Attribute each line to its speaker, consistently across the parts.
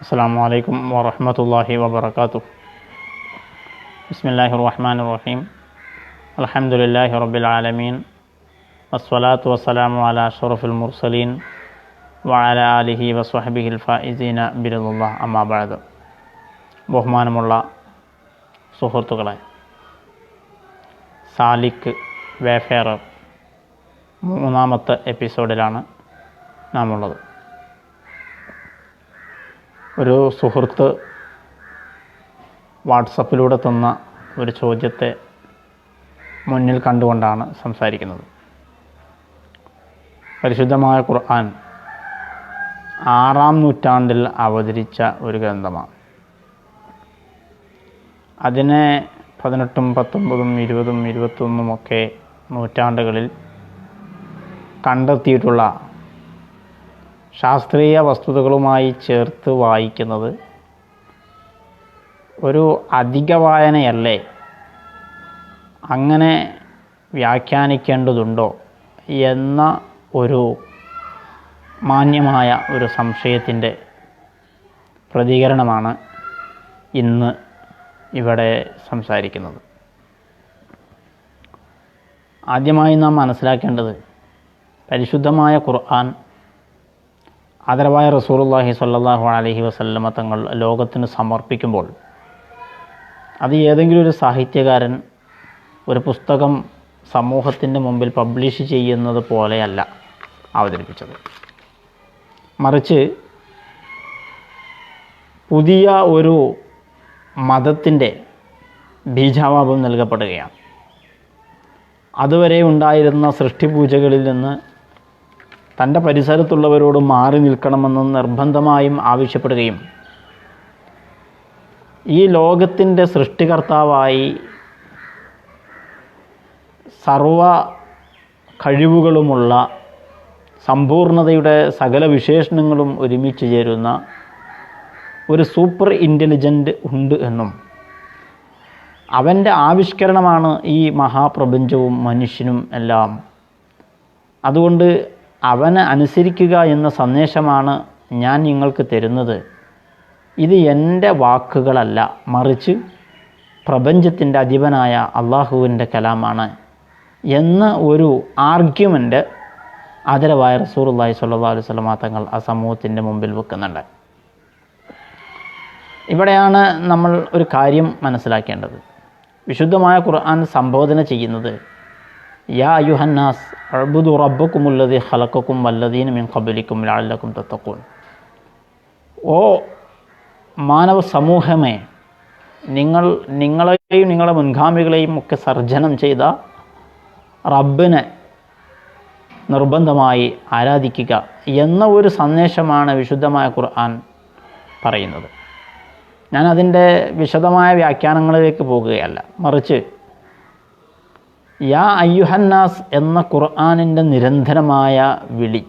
Speaker 1: അസ്സലാമു അലൈക്കും വറഹ്മത്തുള്ളാഹി വബറകാതുഹു. ബിസ്മില്ലാഹിർ റഹ്മാനിർ റഹീം. അൽഹംദുലില്ലാഹി റബ്ബിൽ ആലമീൻ. വസ്സലാത്തു വസ്സലാമു അലാ അഷ്റഫിൽ മുർസലീൻ വഅലാ ആലിഹി വസ്വഹ്ബിഹിൽ ഫായിസീന ബിറിദല്ലാഹ്. അമ്മാ ബഅദ്. ബഹുമാനമുള്ള സുഹൃത്തുക്കളെ, സാലിക് വേഫെയറർ മൂന്നാമത്തെ എപ്പിസോഡിലാണ് നാം ഉള്ളത്. ഒരു സുഹൃത്ത് വാട്സപ്പിലൂടെ തന്ന ഒരു ചോദ്യത്തെ മുന്നിൽ കണ്ടുകൊണ്ടാണ് സംസാരിക്കുന്നത്. പരിശുദ്ധമായ ഖുർആൻ 6-ാം നൂറ്റാണ്ടിൽ അവതരിച്ച ഒരു ഗ്രന്ഥമാണ്. അതിനെ 18, 19, 20, 21 നൂറ്റാണ്ടുകളിൽ കണ്ടെത്തിയിട്ടുള്ള ശാസ്ത്രീയ വസ്തുതകളുമായി ചേർത്ത് വായിക്കുന്നത് ഒരു അധിക വായനയല്ലേ? അങ്ങനെ വ്യാഖ്യാനിക്കേണ്ടതുണ്ടോ എന്ന ഒരു മാന്യമായ ഒരു സംശയത്തിൻ്റെ പ്രതികരണമാണ് ഇന്ന് ഇവിടെ സംസാരിക്കുന്നത്. ആദ്യമായി നാം മനസ്സിലാക്കേണ്ടത്, പരിശുദ്ധമായ ഖുർആൻ ആദരവായ റസൂലുള്ളാഹി സ്വല്ലല്ലാഹു അലൈഹി വസല്ലമ തങ്ങൾ ലോകത്തിന് സമർപ്പിക്കുമ്പോൾ അത് ഏതെങ്കിലും ഒരു സാഹിത്യകാരൻ ഒരു പുസ്തകം സമൂഹത്തിൻ്റെ മുമ്പിൽ പബ്ലിഷ് ചെയ്യുന്നത് പോലെയല്ല അവതരിപ്പിച്ചത്. മറിച്ച് പുതിയ ഒരു മതത്തിൻ്റെ ബീജാവാപം നൽകപ്പെടുകയാണ്. അതുവരെ ഉണ്ടായിരുന്ന സൃഷ്ടിപൂജകളിൽ നിന്ന് തൻ്റെ പരിസരത്തുള്ളവരോട് മാറി നിൽക്കണമെന്ന് നിർബന്ധമായും ആവശ്യപ്പെടുകയും ഈ ലോകത്തിൻ്റെ സൃഷ്ടികർത്താവായി സർവ കഴിവുകളുമുള്ള സമ്പൂർണതയുടെ സകല വിശേഷണങ്ങളും ഒരുമിച്ച് ചേരുന്ന ഒരു സൂപ്പർ ഇൻ്റലിജൻ്റ് ഉണ്ട് എന്നും അവൻ്റെ ആവിഷ്കരണമാണ് ഈ മഹാപ്രപഞ്ചവും മനുഷ്യനും എല്ലാം, അതുകൊണ്ട് അവനെ അനുസരിക്കുക എന്ന സന്ദേശമാണ് ഞാൻ നിങ്ങൾക്ക് തരുന്നത്, ഇത് എൻ്റെ വാക്കുകളല്ല, മറിച്ച് പ്രപഞ്ചത്തിൻ്റെ അധിപനായ അള്ളാഹുവിൻ്റെ കലാമാണ് എന്ന ഒരു ആർഗ്യുമെൻ്റ് ആദരവായ റസൂലുള്ളാഹി സ്വല്ലല്ലാഹു അലൈഹി വസല്ലമ തങ്ങൾ ആ സമൂഹത്തിൻ്റെ മുമ്പിൽ വെക്കുന്നുണ്ട്. ഇവിടെയാണ് നമ്മൾ ഒരു കാര്യം മനസ്സിലാക്കേണ്ടത്. വിശുദ്ധമായ ഖുർആൻ സംബോധന ചെയ്യുന്നത് യാ അയ്യുഹന്നാസ് അഅ്ബുദു റബ്ബക്കുമുല്ലദീ ഖലഖക്കും വല്ലദീന മിൻ ഖബ്ലിക്കും ലഅല്ലക്കും തത്തഖൂൻ. ഓ മാനവ സമൂഹമേ, നിങ്ങളെയും നിങ്ങളുടെ മുൻഗാമികളെയും ഒക്കെ സർജനം ചെയ്ത റബ്ബിനെ നിർബന്ധമായി ആരാധിക്കുക എന്ന ഒരു സന്ദേശമാണ് വിശുദ്ധമായ ഖുർആൻ പറയുന്നത്. ഞാൻ അതിൻ്റെ വിശദമായ വ്യാഖ്യാനങ്ങളിലേക്ക് പോകുകയല്ല, മറിച്ച് യാ അയ്യുഹന്നാസ് എന്ന ഖുർആനിൻ്റെ നിരന്തരമായ വിളി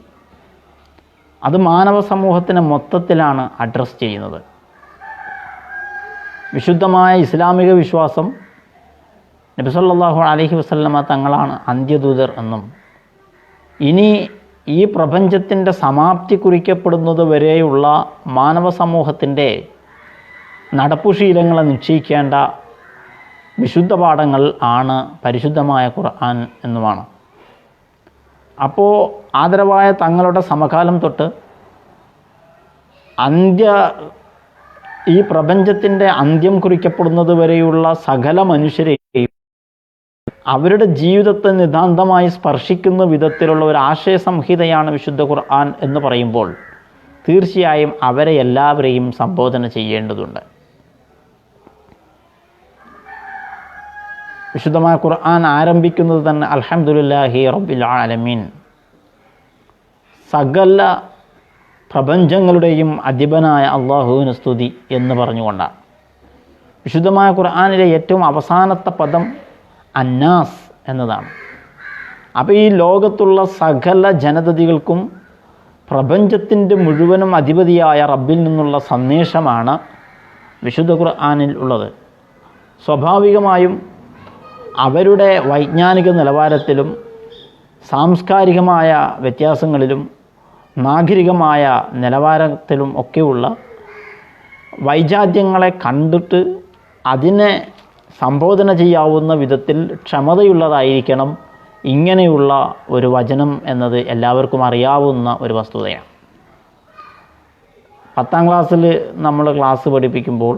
Speaker 1: അത് മാനവ സമൂഹത്തിനെ മൊത്തത്തിലാണ് അഡ്രസ്സ് ചെയ്യുന്നത്. വിശുദ്ധമായ ഇസ്ലാമിക വിശ്വാസം നബി സല്ലല്ലാഹു അലൈഹി വസല്ലമ തങ്ങളാണ് അന്ത്യദൂതർ എന്നും ഇനി ഈ പ്രപഞ്ചത്തിൻ്റെ സമാപ്തി കുറിക്കപ്പെടുന്നത് വരെയുള്ള മാനവ സമൂഹത്തിൻ്റെ നടപ്പുശീലങ്ങളെ നിശ്ചയിക്കേണ്ട വിശുദ്ധ പാഠങ്ങൾ ആണ് പരിശുദ്ധമായ ഖുർആൻ എന്നുമാണ്. അപ്പോൾ ആദരവായ തങ്ങളുടെ സമകാലം തൊട്ട് ഈ പ്രപഞ്ചത്തിൻ്റെ അന്ത്യം കുറിക്കപ്പെടുന്നത് വരെയുള്ള സകല മനുഷ്യരെയും അവരുടെ ജീവിതത്തെ നിതാന്തമായി സ്പർശിക്കുന്ന വിധത്തിലുള്ള ഒരു ആശയ സംഹിതയാണ് വിശുദ്ധ ഖുർആൻ എന്ന് പറയുമ്പോൾ തീർച്ചയായും അവരെ എല്ലാവരെയും സംബോധന ചെയ്യേണ്ടതുണ്ട്. വിശുദ്ധമായ ഖുർആൻ ആരംഭിക്കുന്നത് തന്നെ അൽഹംദുലില്ലാഹി റബ്ബിൽ ആലമീൻ, സകല പ്രപഞ്ചങ്ങളുടെയും അധിപനായ അള്ളാഹുവിന് സ്തുതി എന്ന് പറഞ്ഞുകൊണ്ടാണ്. വിശുദ്ധമായ ഖുർആനിലെ ഏറ്റവും അവസാനത്തെ പദം അന്നാസ് എന്നതാണ്. അപ്പോൾ ഈ ലോകത്തുള്ള സകല ജനതതികൾക്കും പ്രപഞ്ചത്തിൻ്റെ മുഴുവനും അധിപതിയായ റബ്ബിൽ നിന്നുള്ള സന്ദേശമാണ് വിശുദ്ധ ഖുർആനിൽ ഉള്ളത്. സ്വാഭാവികമായും അവരുടെ വൈജ്ഞാനിക നിലവാരത്തിലും സാംസ്കാരികമായ വ്യത്യാസങ്ങളിലും നാഗരികമായ നിലവാരത്തിലും ഒക്കെയുള്ള വൈജാത്യങ്ങളെ കണ്ടിട്ട് അതിനെ സംബോധന ചെയ്യാവുന്ന വിധത്തിൽ ക്ഷമതയുള്ളതായിരിക്കണം ഇങ്ങനെയുള്ള ഒരു വചനം എന്നത് എല്ലാവർക്കും അറിയാവുന്ന ഒരു വസ്തുതയാണ്. 10ാം ക്ലാസ്സിൽ നമ്മൾ ക്ലാസ് പഠിപ്പിക്കുമ്പോൾ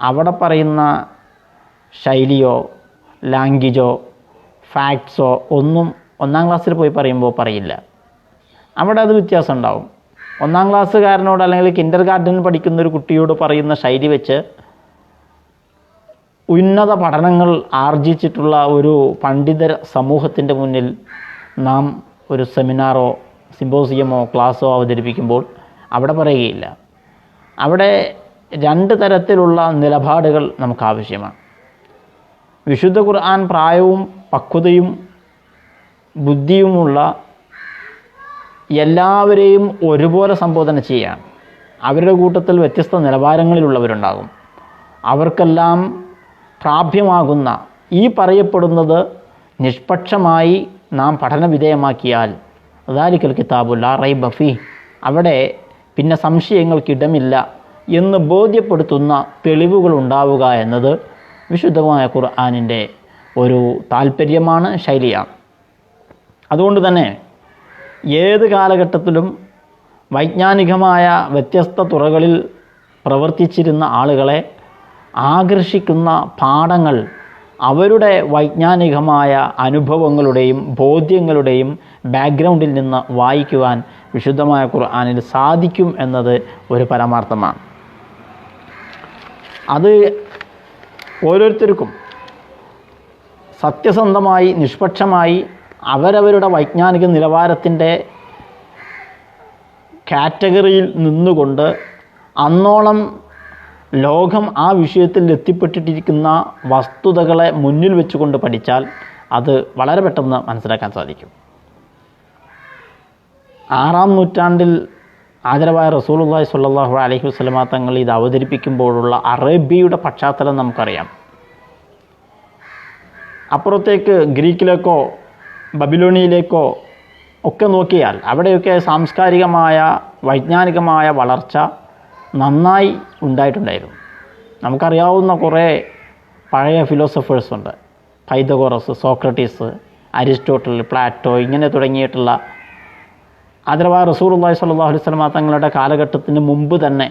Speaker 1: അവിടെ പറയുന്ന ശൈലിയോ ലാംഗ്വേജോ ഫാക്ട്സോ ഒന്നും 1ാം ക്ലാസ്സിൽ പോയി പറയുമ്പോൾ പറയില്ല. അവിടെ അത് വ്യത്യാസം ഉണ്ടാവും. 1ാം ക്ലാസ്സുകാരനോട് അല്ലെങ്കിൽ കിൻഡർ ഗാർഡനിൽ പഠിക്കുന്ന ഒരു കുട്ടിയോട് പറയുന്ന ശൈലി വെച്ച് ഉന്നത പഠനങ്ങൾ ആർജിച്ചിട്ടുള്ള ഒരു പണ്ഡിത സമൂഹത്തിൻ്റെ മുന്നിൽ നാം ഒരു സെമിനാറോ സിമ്പോസിയമോ ക്ലാസ്സോ അവതരിപ്പിക്കുമ്പോൾ അവിടെ പറയുകയില്ല. അവിടെ 2 തരത്തിലുള്ള നിലപാടുകൾ നമുക്ക് ആവശ്യമാണ്. വിശുദ്ധ ഖുർആൻ പ്രായവും പക്വതയും ബുദ്ധിയുമുള്ള എല്ലാവരെയും ഒരുപോലെ സംബോധന ചെയ്യാൻ. അവരുടെ കൂട്ടത്തിൽ വ്യത്യസ്ത നിലവാരങ്ങളിലുള്ളവരുണ്ടാകും. അവർക്കെല്ലാം പ്രാപ്യമാകുന്ന ഈ പറയപ്പെടുന്നത് നിഷ്പക്ഷമായി നാം പഠന വിധേയമാക്കിയാൽ ദാലിക്കൽ കിതാബു ലാ റൈബ ഫീഹ്, അവിടെ പിന്നെ സംശയങ്ങൾക്കിടമില്ല എന്ന് ബോധ്യപ്പെടുത്തുന്ന തെളിവുകൾ ഉണ്ടാവുക എന്നത് വിശുദ്ധമായ ഖുർആനിൻ്റെ ഒരു താല്പര്യമാണ്, ശൈലിയാണ്. അതുകൊണ്ട് തന്നെ ഏത് കാലഘട്ടത്തിലും വൈജ്ഞാനികമായ വ്യത്യസ്ത തുറകളിൽ പ്രവർത്തിച്ചിരുന്ന ആളുകളെ ആകർഷിക്കുന്ന പാഠങ്ങൾ അവരുടെ വൈജ്ഞാനികമായ അനുഭവങ്ങളുടെയും ബോധ്യങ്ങളുടെയും ബാക്ക്ഗ്രൗണ്ടിൽ നിന്ന് വായിക്കുവാൻ വിശുദ്ധമായ ഖുർആനിൽ സാധിക്കും എന്നത് ഒരു പരമാർത്ഥമാണ്. അത് ഓരോരുത്തർക്കും സത്യസന്ധമായി നിഷ്പക്ഷമായി അവരവരുടെ വൈജ്ഞാനിക നിലവാരത്തിൻ്റെ കാറ്റഗറിയിൽ നിന്നുകൊണ്ട് അന്നോളം ലോകം ആ വിഷയത്തിൽ എത്തിപ്പെട്ടിട്ടിരിക്കുന്ന വസ്തുതകളെ മുന്നിൽ വെച്ചുകൊണ്ട് പഠിച്ചാൽ അത് വളരെ പെട്ടെന്ന് മനസ്സിലാക്കാൻ സാധിക്കും. 6ാം നൂറ്റാണ്ടിൽ ആദരവായ റസൂലുള്ളാഹി സ്വല്ലല്ലാഹു അലൈഹി വസല്ലമ തങ്ങൾ ഇത് അവതരിപ്പിക്കുമ്പോഴുള്ള അറേബ്യയുടെ പശ്ചാത്തലം നമുക്കറിയാം. അപ്പുറത്തേക്ക് ഗ്രീക്കിലേക്കോ ബബിലോണിയയിലേക്കോ ഒക്കെ നോക്കിയാൽ അവിടെയൊക്കെ സാംസ്കാരികമായ വൈജ്ഞാനികമായ വളർച്ച നന്നായി ഉണ്ടായിട്ടുണ്ടായിരുന്നു. നമുക്കറിയാവുന്ന കുറേ പഴയ ഫിലോസഫേഴ്സുണ്ട്. പൈതഗോറസ്, സോക്രട്ടീസ്, അരിസ്റ്റോട്ടിൽ, പ്ലാറ്റോ, ഇങ്ങനെ തുടങ്ങിയിട്ടുള്ള ആദരവായ റസൂലുള്ളാഹി സ്വല്ലല്ലാഹു അലൈഹി വസല്ലമ തങ്ങളുടെ കാലഘട്ടത്തിന് മുമ്പ് തന്നെ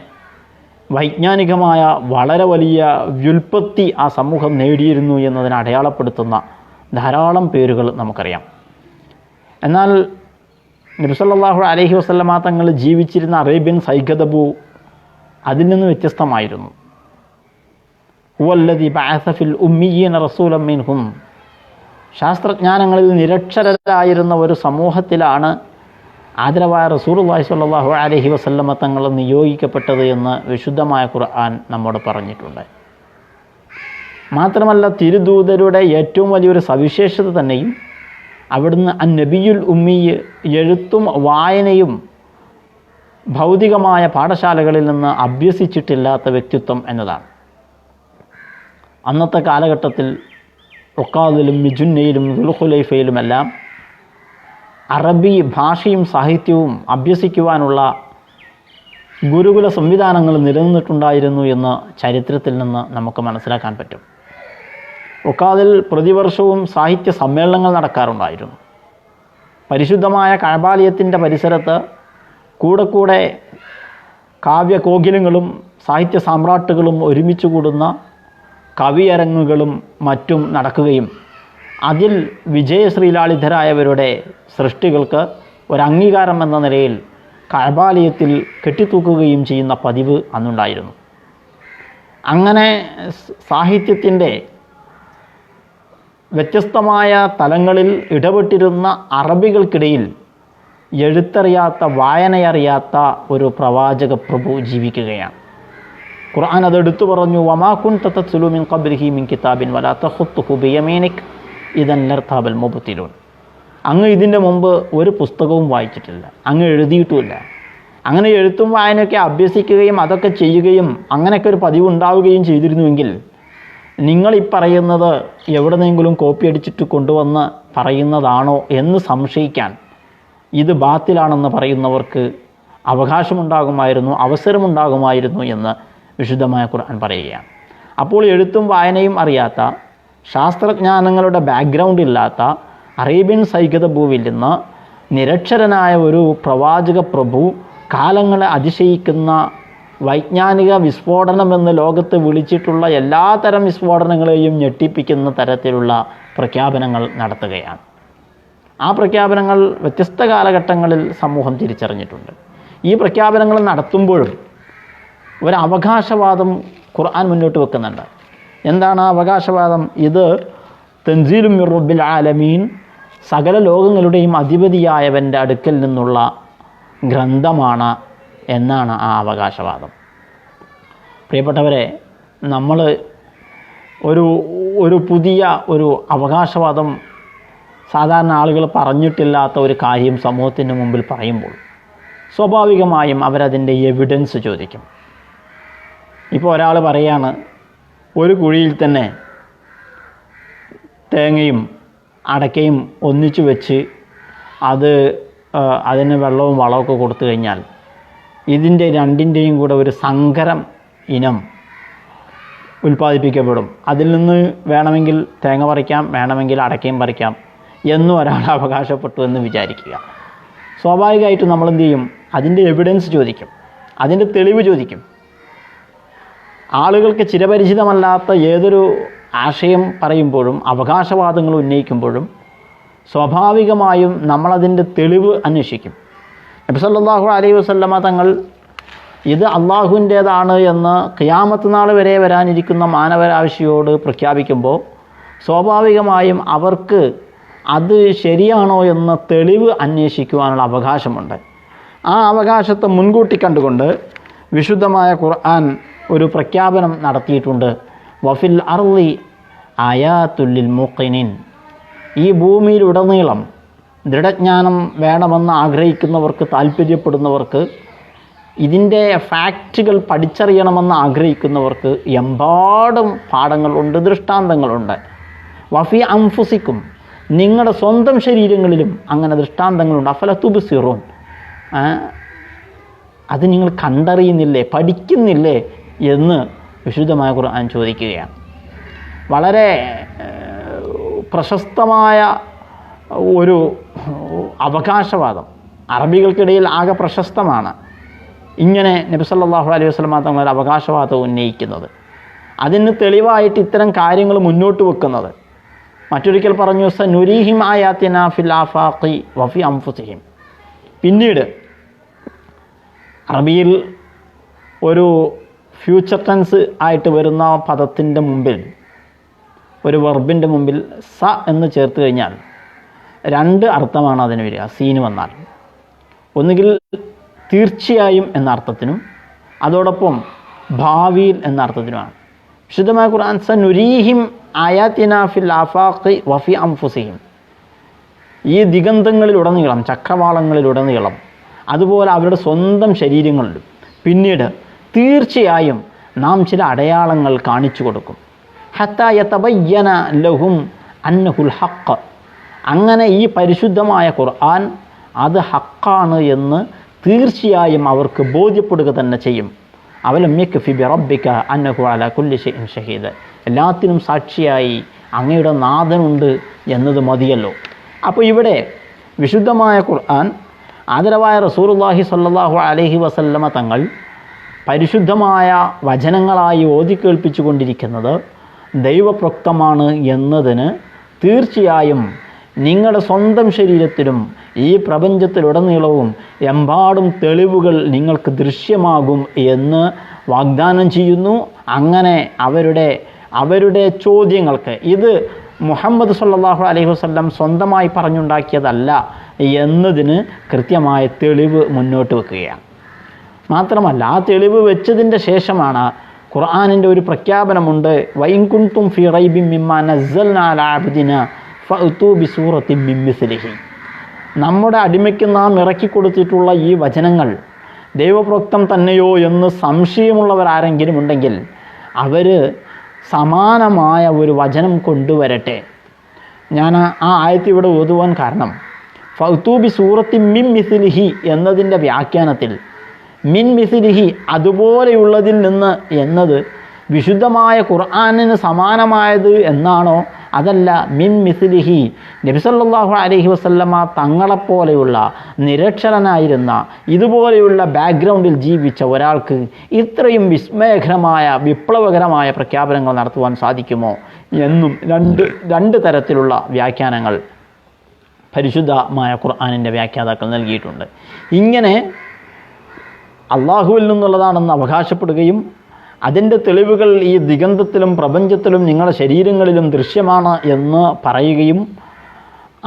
Speaker 1: വൈജ്ഞാനികമായ വളരെ വലിയ വ്യുൽപ്പത്തി ആ സമൂഹം നേടിയിരുന്നു എന്നതിനെ അടയാളപ്പെടുത്തുന്ന ധാരാളം പേരുകൾ നമുക്കറിയാം. എന്നാൽ നബി സല്ലല്ലാഹു അലൈഹി വസല്ലമ തങ്ങൾ ജീവിച്ചിരുന്ന അറേബ്യൻ സൈകതബു അതിൽ നിന്ന് വ്യത്യസ്തമായിരുന്നു. ഹുവല്ലദീ ബഅസ ഫിൽ ഉമ്മീയീന റസൂലൻ മിൻഹും, ശാസ്ത്രജ്ഞാനങ്ങളിൽ നിരക്ഷരരായിരുന്ന ഒരു സമൂഹത്തിലാണ് ആദരവായ റസൂലുള്ളാഹി സ്വല്ലല്ലാഹു അലൈഹി വസല്ലമ തങ്ങൾ നിയോഗിക്കപ്പെട്ടത് എന്ന് വിശുദ്ധമായ ഖുർആൻ നമ്മോട് പറഞ്ഞിട്ടുണ്ട്. മാത്രമല്ല തിരുദൂതരുടെ ഏറ്റവും വലിയൊരു സവിശേഷത തന്നെയും അവിടുന്ന് നബിയുൽ ഉമ്മിയ്, എഴുത്തും വായനയും ഭൗതികമായ പാഠശാലകളിൽ നിന്ന് അഭ്യസിച്ചിട്ടില്ലാത്ത വ്യക്തിത്വം എന്നതാണ്. അന്നത്തെ കാലഘട്ടത്തിൽ ഉഖാദിലും മിജുന്നയിലും ദുൽഖുലൈഫയിലുമെല്ലാം അറബി ഭാഷയും സാഹിത്യവും അഭ്യസിക്കുവാനുള്ള ഗുരുകുല സംവിധാനങ്ങൾ നിലനിന്നിട്ടുണ്ടായിരുന്നു എന്ന് ചരിത്രത്തിൽ നിന്ന് നമുക്ക് മനസ്സിലാക്കാൻ പറ്റും. ഉഖാദിൽ പ്രതിവർഷവും സാഹിത്യ സമ്മേളനങ്ങൾ നടക്കാറുണ്ടായിരുന്നു. പരിശുദ്ധമായ കഅബാലയത്തിൻ്റെ പരിസരത്ത് കൂടെ കാവ്യകോകിലങ്ങളും സാഹിത്യ സാമ്രാട്ടുകളും ഒരുമിച്ച് കൂടുന്ന കവിയരങ്ങുകളും മറ്റും നടക്കുകയും അതിൽ വിജയശ്രീലാളിതരായവരുടെ സൃഷ്ടികൾക്ക് ഒരംഗീകാരം എന്ന നിലയിൽ കഅബാലയത്തിൽ കെട്ടിത്തൂക്കുകയും ചെയ്യുന്ന പതിവ് അന്നുണ്ടായിരുന്നു. അങ്ങനെ സാഹിത്യത്തിൻ്റെ വ്യത്യസ്തമായ തലങ്ങളിൽ ഇടപെട്ടിരുന്ന അറബികൾക്കിടയിൽ എഴുത്തറിയാത്ത വായനയറിയാത്ത ഒരു പ്രവാചക പ്രഭു ജീവിക്കുകയാണ്. ഖുർആൻ അതെടുത്തു പറഞ്ഞു, വമാ കുൻത തത്ലു മിൻ ഖബ്ലിഹി മിൻ കിതാബിൻ വലാ തഖുത്തുഹു ബിയമീനിക് ഇദൻ ലർതബൽ മുബ്തിലൂൻ. അങ്ങ് ഇതിൻ്റെ മുമ്പ് ഒരു പുസ്തകവും വായിച്ചിട്ടില്ല, അങ്ങ് എഴുതിയിട്ടുമില്ല. അങ്ങനെ എഴുത്തും വായനയൊക്കെ അഭ്യസിക്കുകയും അതൊക്കെ ചെയ്യുകയും അങ്ങനെയൊക്കെ ഒരു പതിവ് ഉണ്ടാവുകയും ചെയ്തിരുന്നുവെങ്കിൽ നിങ്ങൾ ഈ പറയുന്നത് എവിടെന്നെങ്കിലും കോപ്പി അടിച്ചിട്ട് കൊണ്ടുവന്ന് പറയുന്നതാണോ എന്ന് സംശയിക്കാൻ ഇത് ബാത്തിലാണെന്ന് പറയുന്നവർക്ക് അവകാശമുണ്ടാകുമായിരുന്നു, അവസരമുണ്ടാകുമായിരുന്നു എന്ന് വിശുദ്ധമായ ഖുർആൻ പറയുകയാണ്. അപ്പോൾ എഴുത്തും വായനയും അറിയാത്ത, ശാസ്ത്രജ്ഞാനങ്ങളുടെ ബാക്ക്ഗ്രൗണ്ട് ഇല്ലാത്ത, അറേബ്യൻ സൈകത ഭൂവിൽ നിന്ന് നിരക്ഷരനായ ഒരു പ്രവാചക പ്രഭു കാലങ്ങളെ അതിശയിക്കുന്ന വൈജ്ഞാനിക വിസ്ഫോടനമെന്ന് ലോകത്ത് വിളിച്ചിട്ടുള്ള എല്ലാ തരം വിസ്ഫോടനങ്ങളെയും ഞെട്ടിപ്പിക്കുന്ന തരത്തിലുള്ള പ്രഖ്യാപനങ്ങൾ നടത്തുകയാണ്. ആ പ്രഖ്യാപനങ്ങൾ വ്യത്യസ്ത കാലഘട്ടങ്ങളിൽ സമൂഹം തിരിച്ചറിഞ്ഞിട്ടുണ്ട്. ഈ പ്രഖ്യാപനങ്ങൾ നടത്തുമ്പോഴും ഒരു അവകാശവാദം ഖുർആൻ മുന്നോട്ട് വെക്കുന്നുണ്ട്. എന്താണ് ആ അവകാശവാദം? ഇത് തൻസീലും മിർ റബ്ബിൽ ആലമീൻ, സകല ലോകങ്ങളുടെയും അധിപതിയായവൻ്റെ അടുക്കൽ നിന്നുള്ള ഗ്രന്ഥമാണ് എന്നാണ് ആ അവകാശവാദം. പ്രിയപ്പെട്ടവരെ, നമ്മൾ ഒരു പുതിയ ഒരു അവകാശവാദം സാധാരണ ആളുകൾ പറഞ്ഞിട്ടില്ലാത്ത ഒരു കാര്യം സമൂഹത്തിൻ്റെ മുമ്പിൽ പറയുമ്പോൾ സ്വാഭാവികമായും അവരതിൻ്റെ എവിഡൻസ് ചോദിക്കും. ഇപ്പോൾ ഒരാൾ പറയാണ്, ഒരു കുഴിയിൽ തന്നെ തേങ്ങയും അടക്കയും ഒന്നിച്ചു വെച്ച് അതിന് വെള്ളവും വളമൊക്കെ കൊടുത്തു കഴിഞ്ഞാൽ ഇതിൻ്റെ രണ്ടിൻ്റെയും കൂടെ ഒരു സങ്കരം ഇനം ഉൽപ്പാദിപ്പിക്കപ്പെടും. അതിൽ നിന്ന് വേണമെങ്കിൽ തേങ്ങ പറിക്കാം, വേണമെങ്കിൽ അടക്കയും പറിക്കാം എന്നും ഒരാൾ അവകാശപ്പെട്ടു എന്ന് വിചാരിക്കുക. സ്വാഭാവികമായിട്ടും നമ്മൾ എന്ത് ചെയ്യും? അതിൻ്റെ എവിഡൻസ് ചോദിക്കും, അതിൻ്റെ തെളിവ് ചോദിക്കും. ആളുകൾക്ക് ചിരപരിചിതമല്ലാത്ത ഏതൊരു ആശയം പറയുമ്പോഴും അവകാശവാദങ്ങൾ ഉന്നയിക്കുമ്പോഴും സ്വാഭാവികമായും നമ്മളതിൻ്റെ തെളിവ് അന്വേഷിക്കും. നബി സല്ലല്ലാഹു അലൈഹി വസല്ലമ തങ്ങൾ ഇത് അള്ളാഹുവിൻ്റേതാണ് എന്ന് ഖിയാമത്ത് നാൾ വരെ വരാനിരിക്കുന്ന മാനവരാശിയോട് പ്രഖ്യാപിക്കുമ്പോൾ സ്വാഭാവികമായും അവർക്ക് അത് ശരിയാണോ എന്ന തെളിവ് അന്വേഷിക്കുവാനുള്ള അവകാശമുണ്ട്. ആ അവകാശത്തെ മുൻകൂട്ടി കണ്ടുകൊണ്ട് വിശുദ്ധമായ ഖുർആൻ ഒരു പ്രഖ്യാപനം നടത്തിയിട്ടുണ്ട്. വഫിൽ അർളി ആയാത്തുൽ ലിൽ മൂഖിനീൻ, ഈ ഭൂമിയിലുടനീളം ദൃഢജ്ഞാനം വേണമെന്ന് ആഗ്രഹിക്കുന്നവർക്ക്, താല്പര്യപ്പെടുന്നവർക്ക്, ഇതിൻ്റെ ഫാക്റ്റുകൾ പഠിച്ചറിയണമെന്ന് ആഗ്രഹിക്കുന്നവർക്ക് എമ്പാടും പാഠങ്ങളുണ്ട്, ദൃഷ്ടാന്തങ്ങളുണ്ട്. വഫി അംഫുസിക്കും, നിങ്ങളുടെ സ്വന്തം ശരീരങ്ങളിലും അങ്ങനെ ദൃഷ്ടാന്തങ്ങളുണ്ട്. അഫല തുബ്സിറൂൻ, അത് നിങ്ങൾ കണ്ടറിയുന്നില്ലേ, പഠിക്കുന്നില്ലേ എന്ന് വിശുദ്ധമായ ഖുർആൻ ചോദിക്കുകയാണ്. വളരെ പ്രശസ്തമായ ഒരു അവകാശവാദം അറബികൾക്കിടയിൽ ആകെ പ്രശസ്തമാണ്. ഇങ്ങനെ നബി സല്ലല്ലാഹു അലൈഹി വസല്ലം തങ്ങൾ അവകാശവാദം ഉന്നയിക്കുന്നത്, അതിന് തെളിവായിട്ട് ഇത്തരം കാര്യങ്ങൾ മുന്നോട്ട് വെക്കുന്നത്. മറ്റൊരിക്കൽ പറഞ്ഞു, സനുരീഹിം ആയാത്തിനാ ഫിൽ ആഫാഖി വഫി അൻഫുസിഹിം. പിന്നീട് അറബിയിൽ ഒരു ഫ്യൂച്ചർ ടെൻസ് ആയിട്ട് വരുന്ന പദത്തിൻ്റെ മുമ്പിൽ, ഒരു വെർബിൻ്റെ മുമ്പിൽ സ എന്ന് ചേർത്ത് കഴിഞ്ഞാൽ രണ്ട് അർത്ഥമാണ് അതിന് വരിക. സീന് വന്നാൽ ഒന്നുകിൽ തീർച്ചയായും എന്ന അർത്ഥത്തിനും അതോടൊപ്പം ഭാവിയിൽ എന്ന അർത്ഥത്തിനുമാണ്. വിശുദ്ധമായ ഖുർആൻ സനുരീഹിം ആയാത്തിനാ ഫിൽ ആഫാഖി വഫി അൻഫുസിഹിം, ഈ ദിഗന്ധങ്ങളിലുടനീളം, ചക്രവാളങ്ങളിലുടനീളം, അതുപോലെ അവരുടെ സ്വന്തം ശരീരങ്ങളിലും പിന്നീട് തീർച്ചയായും നാം ചില അടയാളങ്ങൾ കാണിച്ചു കൊടുക്കും. ഹത്താ യതബയ്യന ലഹും അന്നഹുൽ ഹഖ്, അങ്ങനെ ഈ പരിശുദ്ധമായ ഖുർആൻ അത് ഹക്കാണ് എന്ന് തീർച്ചയായും അവർക്ക് ബോധ്യപ്പെടുക തന്നെ ചെയ്യും. അവലം യക്ഫി ബിറബ്ബിക അന്നഹു അലാ കുല്ലി ഷൈഇൻ ഷഹീദ്, എല്ലാത്തിനും സാക്ഷിയായി അങ്ങയുടെ നാഥനുണ്ട് എന്നത് മതിയല്ലോ. അപ്പോൾ ഇവിടെ വിശുദ്ധമായ ഖുർആൻ, ആദരവായ റസൂലുള്ളാഹി സ്വല്ലല്ലാഹു അലൈഹി വസല്ലമ തങ്ങൾ പരിശുദ്ധമായ വചനങ്ങളായി ഓതിക്കേൾപ്പിച്ചു കൊണ്ടിരിക്കുന്നത് ദൈവപ്രോക്തമാണ് എന്നതിന് തീർച്ചയായും നിങ്ങളുടെ സ്വന്തം ശരീരത്തിലും ഈ പ്രപഞ്ചത്തിലുടനീളവും എമ്പാടും തെളിവുകൾ നിങ്ങൾക്ക് ദൃശ്യമാകും എന്ന് വാഗ്ദാനം ചെയ്യുന്നു. അങ്ങനെ അവരുടെ ചോദ്യങ്ങൾക്ക് ഇത് മുഹമ്മദ് സല്ലല്ലാഹു അലൈഹി വസല്ലം സ്വന്തമായി പറഞ്ഞുണ്ടാക്കിയതല്ല എന്നതിന് കൃത്യമായ തെളിവ് മുന്നോട്ട് വെക്കുകയാണ്. മാത്രമല്ല, ആ തെളിവ് വെച്ചതിൻ്റെ ശേഷമാണ് ഖുർആനിൻ്റെ ഒരു പ്രഖ്യാപനമുണ്ട്. വഇൻ കുൻതും ഫീ റൈബിൻ മിമ്മാ നസ്സൽനാ അലാ അബ്ദിനാ ഫഅ്തൂ ബിസൂറത്തിൻ മിൻ മിസ്ലിഹി, നമ്മുടെ അടിമയ്ക്ക് നാം ഇറക്കിക്കൊടുത്തിട്ടുള്ള ഈ വചനങ്ങൾ ദൈവപ്രോക്തം തന്നെയോ എന്ന് സംശയമുള്ളവരാരെങ്കിലും ഉണ്ടെങ്കിൽ അവർ സമാനമായ ഒരു വചനം കൊണ്ടുവരട്ടെ. ഞാൻ ആ ആയത്ത് ഇവിടെ ഓതുവാൻ കാരണം, ഫഅ്തൂ ബിസൂറത്തിൻ മിൻ മിസ്ലിഹി എന്നതിൻ്റെ വ്യാഖ്യാനത്തിൽ മിൻ മിസ്ലിഹി അതുപോലെയുള്ളതിൽ നിന്ന് എന്നത് വിശുദ്ധമായ ഖുർആനിന് സമാനമായത് എന്നാണോ? അതല്ല, മിൻ മിസ്ലിഹി നബി സല്ലല്ലാഹു അലൈഹി വസല്ലമ തങ്ങളെപ്പോലെയുള്ള നിരക്ഷരനായിരുന്ന ഇതുപോലെയുള്ള ബാക്ക്ഗ്രൗണ്ടിൽ ജീവിച്ച ഒരാൾക്ക് ഇത്രയും വിസ്മയകരമായ വിപ്ലവകരമായ പ്രഖ്യാപനങ്ങൾ നടത്തുവാൻ സാധിക്കുമോ എന്നും രണ്ട് തരത്തിലുള്ള വ്യാഖ്യാനങ്ങൾ പരിശുദ്ധമായ ഖുർആനിൻ്റെ വ്യാഖ്യാതാക്കൾ നൽകിയിട്ടുണ്ട്. ഇങ്ങനെ അള്ളാഹുവിൽ നിന്നുള്ളതാണെന്ന് അവകാശപ്പെടുകയും അതിൻ്റെ തെളിവുകൾ ഈ ദിഗന്ധത്തിലും പ്രപഞ്ചത്തിലും നിങ്ങളുടെ ശരീരങ്ങളിലും ദൃശ്യമാണ് എന്ന് പറയുകയും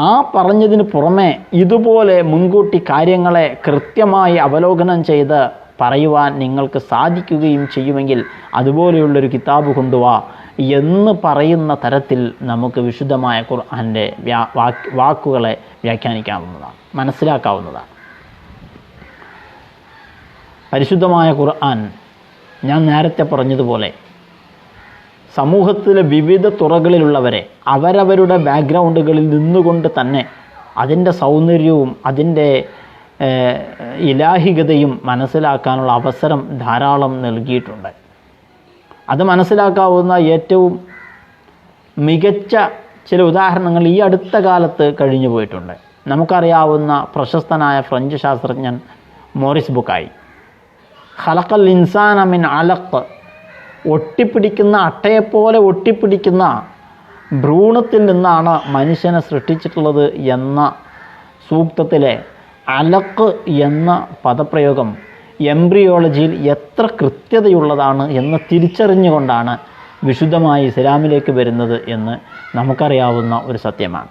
Speaker 1: ആ പറഞ്ഞതിന് പുറമെ ഇതുപോലെ മുൻകൂട്ടി കാര്യങ്ങളെ കൃത്യമായി അവലോകനം ചെയ്ത് പറയുവാൻ നിങ്ങൾക്ക് സാധിക്കുകയും ചെയ്യുമെങ്കിൽ അതുപോലെയുള്ളൊരു കിതാബ് കൊണ്ടുവാ എന്ന് പറയുന്ന തരത്തിൽ നമുക്ക് വിശുദ്ധമായ ഖുർആൻ്റെ വാക്കുകളെ വ്യാഖ്യാനിക്കാവുന്നതാണ്, മനസ്സിലാക്കാവുന്നതാണ്. പരിശുദ്ധമായ ഖുർആൻ ഞാൻ നേരത്തെ പറഞ്ഞതുപോലെ സമൂഹത്തിലെ വിവിധ തുറകളിലുള്ളവരെ അവരവരുടെ ബാക്ക്ഗ്രൗണ്ടുകളിൽ നിന്നുകൊണ്ട് തന്നെ അതിൻ്റെ സൗന്ദര്യവും അതിൻ്റെ ഇലാഹികതയും മനസ്സിലാക്കാനുള്ള അവസരം ധാരാളം നൽകിയിട്ടുണ്ട്. അത് മനസ്സിലാക്കാവുന്ന ഏറ്റവും മികച്ച ചില ഉദാഹരണങ്ങൾ ഈ അടുത്ത കാലത്ത് കഴിഞ്ഞു പോയിട്ടുണ്ട്. നമുക്കറിയാവുന്ന പ്രശസ്തനായ ഫ്രഞ്ച് ശാസ്ത്രജ്ഞൻ മോറിസ് ബുക്കായി ഖലഖൽ ഇൻസാന മിൻ അലഖ്, ഒട്ടിപ്പിടിക്കുന്ന അട്ടയെപ്പോലെ ഒട്ടിപ്പിടിക്കുന്ന ഭ്രൂണത്തിൽ നിന്നാണ് മനുഷ്യനെ സൃഷ്ടിച്ചിട്ടുള്ളത് എന്ന സൂക്തത്തിലെ അലഖ് എന്ന പദപ്രയോഗം എംബ്രിയോളജിയിൽ എത്ര കൃത്യതയുള്ളതാണ് എന്ന് തിരിച്ചറിഞ്ഞുകൊണ്ടാണ് വിശുദ്ധമായ ഇസ്ലാമിലേക്ക് വരുന്നത് എന്ന് നമുക്കറിയാവുന്ന ഒരു സത്യമാണ്.